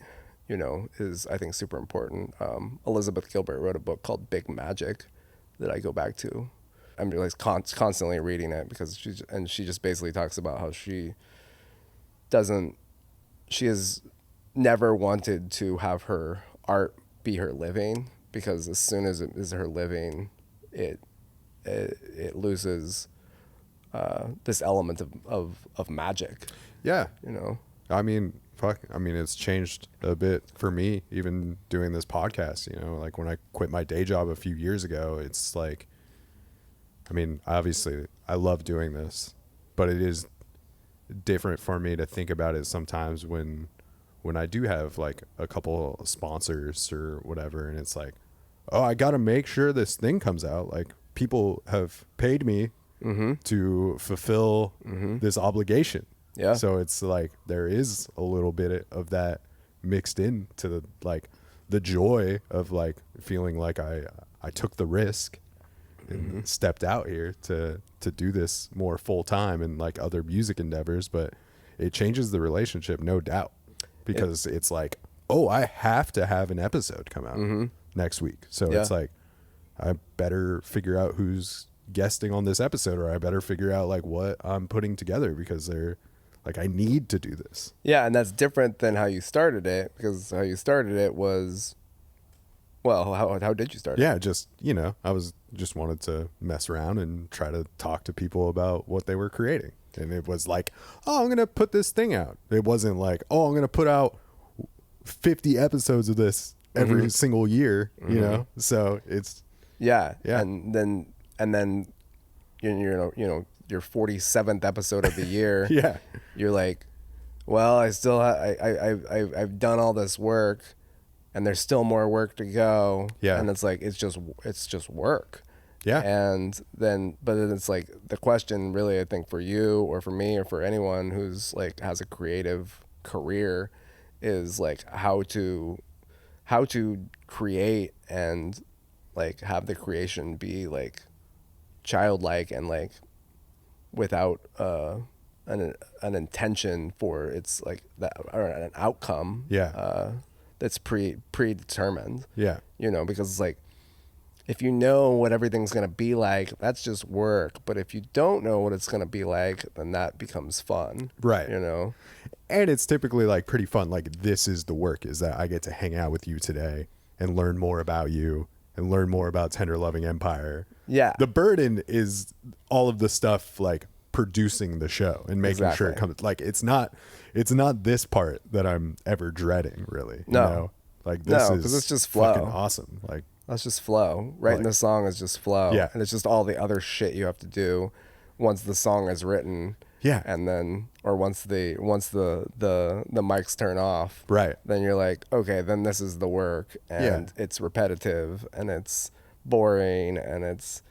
is I think super important. Elizabeth Gilbert wrote a book called Big Magic that I go back to. I'm like constantly reading it, because she just basically talks about how she has never wanted to have her art be her living, because as soon as it is her living, it loses this element of magic. I mean, it's changed a bit for me, even doing this podcast. Like when I quit my day job a few years ago, it's like I mean, obviously I love doing this, but it is different for me to think about it sometimes when I do have like a couple sponsors or whatever, and it's like, oh, I got to make sure this thing comes out. Like, people have paid me to fulfill this obligation. Yeah. So it's like there is a little bit of that mixed into the, like, the joy of like feeling like I took the risk and stepped out here to do this more full time and like other music endeavors, but it changes the relationship, no doubt, because it's like, oh, I have to have an episode come out next week. So it's like, I better figure out who's guesting on this episode, or I better figure out like what I'm putting together, because they're like, I need to do this. Yeah, and that's different than how you started it, because how you started it was, well, how did you start it? Yeah, just, you know, I just wanted to mess around and try to talk to people about what they were creating. And it was like, oh, I'm going to put this thing out. It wasn't like, oh, I'm going to put out 50 episodes of this every single year, you know? So it's, yeah. Yeah. And then you know, your 47th episode of the year, yeah, you're like, well, I've done all this work, and there's still more work to go. Yeah. And it's like, it's just work. yeah, And then, but then it's like the question really, I think, for you or for me or for anyone who's like has a creative career, is like how to create and like have the creation be like childlike and like without an intention for it's like that, or an outcome that's predetermined. yeah, You know, because it's like, if you know what everything's going to be like, that's just work. But if you don't know what it's going to be like, then that becomes fun. Right. You know? And it's typically like pretty fun. Like, this is the work, is that I get to hang out with you today and learn more about you and learn more about Tender Loving Empire. Yeah. The burden is all of the stuff like producing the show and making sure it Exactly. comes. Like, it's not this part that I'm ever dreading, really. No. You know? Like, this No, is 'cause it's just flow. fucking awesome. Like, That's just flow. Writing the song is just flow. Yeah. And it's just all the other shit you have to do once the song is written. Yeah. And then, or once the mics turn off. Right. Then you're like, okay, then this is the work, and it's repetitive, and it's boring, and it's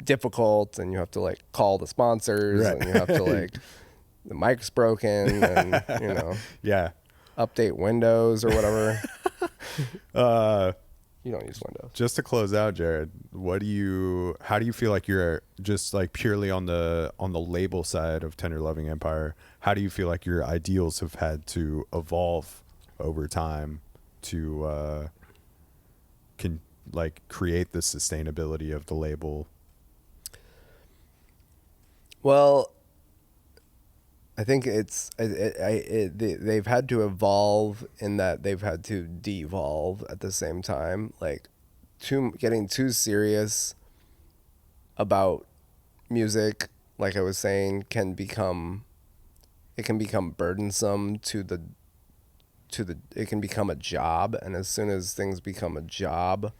difficult, and you have to like call the sponsors, Right. and you have to like, the mic's broken, and you know, yeah. update Windows or whatever. You don't use Windows. Just to close out, Jared, how do you feel like you're just like purely on the label side of Tender Loving Empire? How do you feel like your ideals have had to evolve over time to can like create the sustainability of the label? Well, I think they've had to evolve in that they've had to devolve at the same time. Like, getting too serious about music, like I was saying, can become burdensome it can become a job, and as soon as things become a job,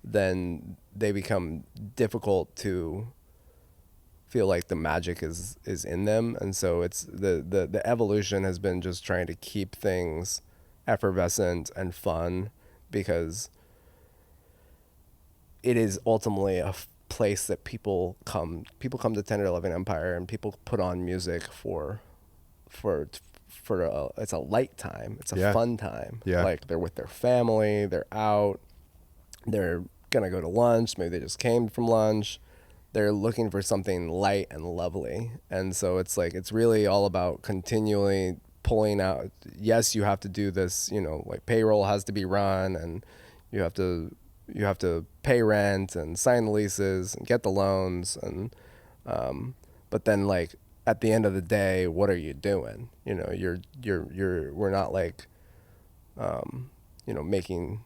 then they become difficult to feel like the magic is in them. And so it's the evolution has been just trying to keep things effervescent and fun, because it is ultimately a place that people come to Tender Loving Empire, and people put on music for it's a light time, it's a fun time. Like, they're with their family, they're out, they're gonna go to lunch, maybe they just came from lunch, they're looking for something light and lovely. And so it's like, it's really all about continually pulling out. Yes, you have to do this, you know, like payroll has to be run, and you have to pay rent and sign the leases and get the loans. And, but then like at the end of the day, what are you doing? You know, we're not like, you know, making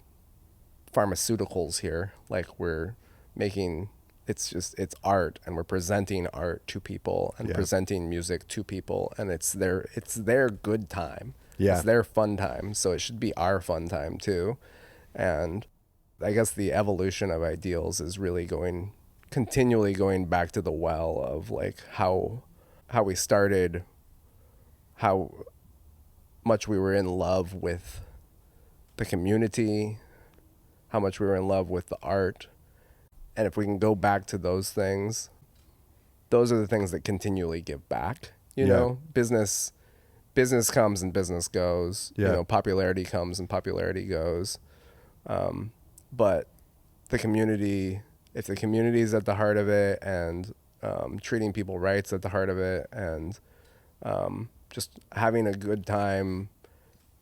pharmaceuticals here. Like, we're making, it's art, and we're presenting art to people and presenting music to people, and it's their good time. Yeah. It's their fun time. So it should be our fun time too. And I guess the evolution of ideals is really going continually going back to the well of like how we started, how much we were in love with the community, how much we were in love with the art. And if we can go back to those things, those are the things that continually give back. You know, business comes and business goes. Yeah. You know, popularity comes and popularity goes. But the community, if the community is at the heart of it, and treating people rights at the heart of it, and just having a good time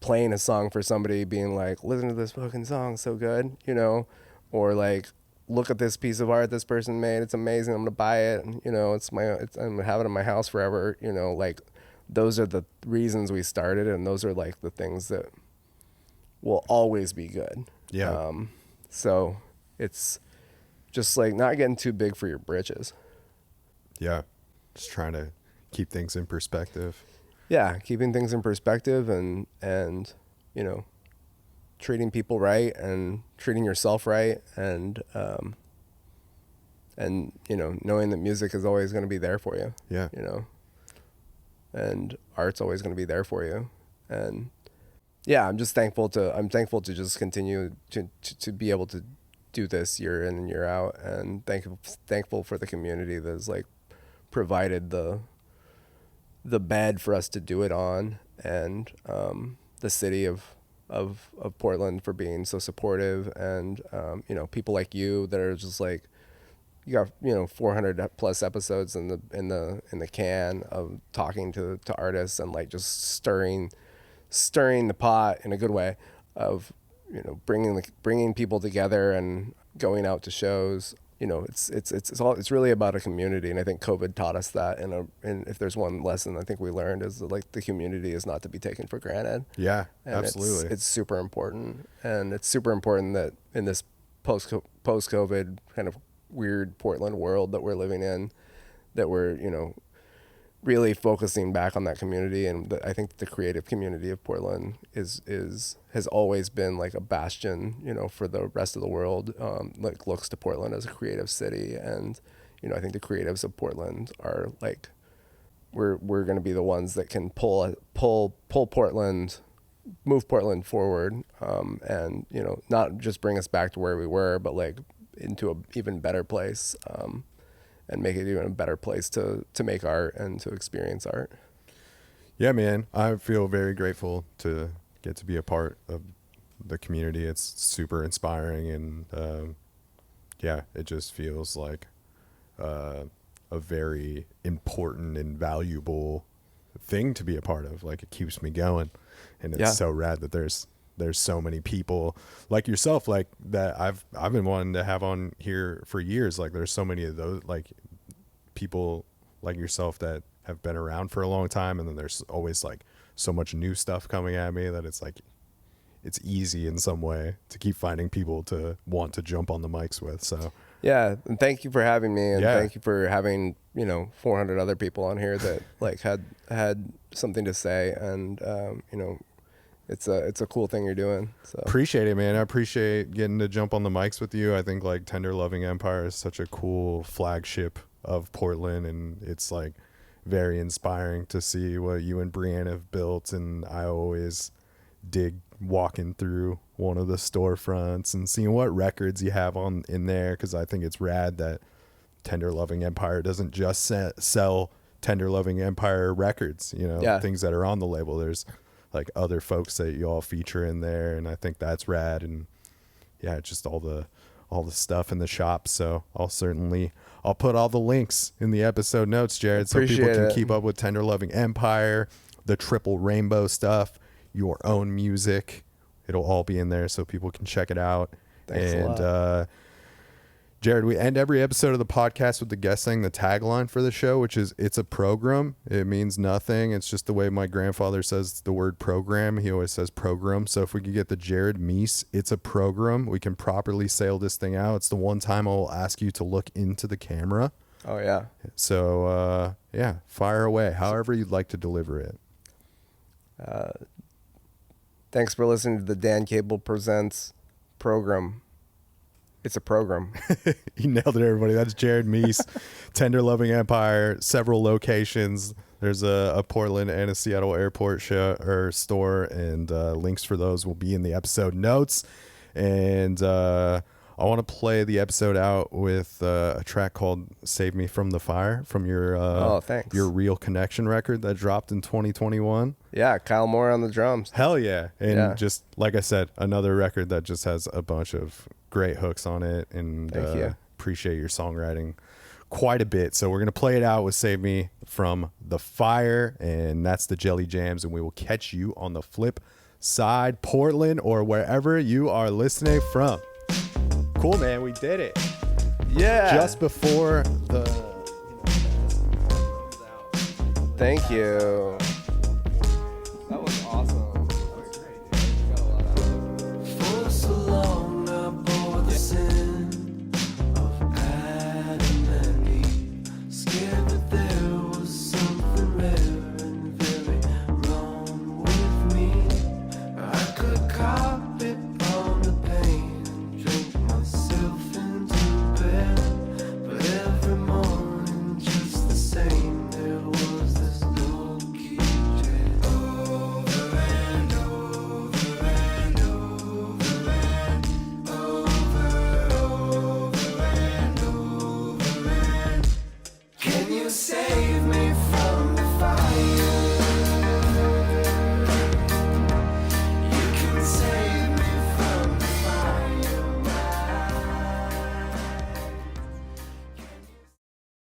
playing a song for somebody, being like, listen to this fucking song, so good, you know, or like, look at this piece of art this person made, it's amazing, I'm gonna buy it, and, you know, I'm gonna have it in my house forever, you know, like those are the reasons we started, and those are like the things that will always be good. Yeah. So it's just like not getting too big for your britches. Yeah. Just trying to keep things in perspective. Yeah, keeping things in perspective, and you know, treating people right and treating yourself right, and you know, knowing that music is always going to be there for you. Yeah. You know, and art's always going to be there for you, and yeah, I'm thankful to just continue to be able to do this year in and year out, and thankful for the community that has like provided the bed for us to do it on, and the city of Portland for being so supportive, and you know, people like you that are just like, you got, you know, 400 plus episodes in the can of talking to artists, and like just stirring the pot in a good way of, you know, bringing people together and going out to shows. You know, it's really about a community, and I think COVID taught us that. And if there's one lesson I think we learned, is that like the community is not to be taken for granted. Yeah, and absolutely. It's super important, and it's super important that in this post-COVID kind of weird Portland world that we're living in, that we're, you know, really focusing back on that community. And I think the creative community of Portland has always been like a bastion, you know, for the rest of the world, like looks to Portland as a creative city. And, you know, I think the creatives of Portland are like, we're going to be the ones that can pull Portland, move Portland forward, and, you know, not just bring us back to where we were, but like into a even better place, and make it even a better place to make art and to experience art. Yeah, man, I feel very grateful to get to be a part of the community. It's super inspiring, and yeah, it just feels like a very important and valuable thing to be a part of. Like, it keeps me going, and it's so rad that there's so many people like yourself, like that I've been wanting to have on here for years. Like, there's so many of those, like, people like yourself that have been around for a long time, and then there's always like so much new stuff coming at me that it's like, it's easy in some way to keep finding people to want to jump on the mics with. So yeah, and thank you for having me, and Yeah. thank you for having, you know, 400 other people on here that like had something to say, and you know, it's a cool thing you're doing. So appreciate it, man. I appreciate getting to jump on the mics with you. I think like Tender Loving Empire is such a cool flagship of Portland, and it's like very inspiring to see what you and Brianne have built. And I always dig walking through one of the storefronts and seeing what records you have on in there, because I think it's rad that Tender Loving Empire doesn't just sell Tender Loving Empire records, you know, things that are on the label. There's like other folks that you all feature in there, and I think that's rad. And yeah, just all the stuff in the shop. So I'll put all the links in the episode notes, Jared, so people can keep up with Tender Loving Empire, the Triple Rainbow stuff, your own music. It'll all be in there so people can check it out. Thanks a lot. Jared, we end every episode of the podcast with the guest saying the tagline for the show, which is, it's a program. It means nothing. It's just the way my grandfather says the word program. He always says program. So if we could get the Jared Mees, it's a program, we can properly sail this thing out. It's the one time I will ask you to look into the camera. Oh yeah. So yeah, fire away, however you'd like to deliver it. Thanks for listening to the Dan Cable Presents program. It's a program. You nailed it, everybody. That's Jared Mees, Tender Loving Empire, several locations. There's a Portland and a Seattle airport store, and links for those will be in the episode notes. And I want to play the episode out with a track called "Save Me from the Fire" from your thanks. Your Real Connection record that dropped in 2021. Yeah, Kyle Moore on the drums. Hell yeah. And Yeah. just like I said, another record that just has a bunch of great hooks on it, and Thank you. appreciate your songwriting quite a bit. So we're going to play it out with Save Me from the Fire, and that's the Jelly Jams, and we will catch you on the flip side, Portland, or wherever you are listening from. Cool, man. We did it. Yeah. Just before the... Thank you.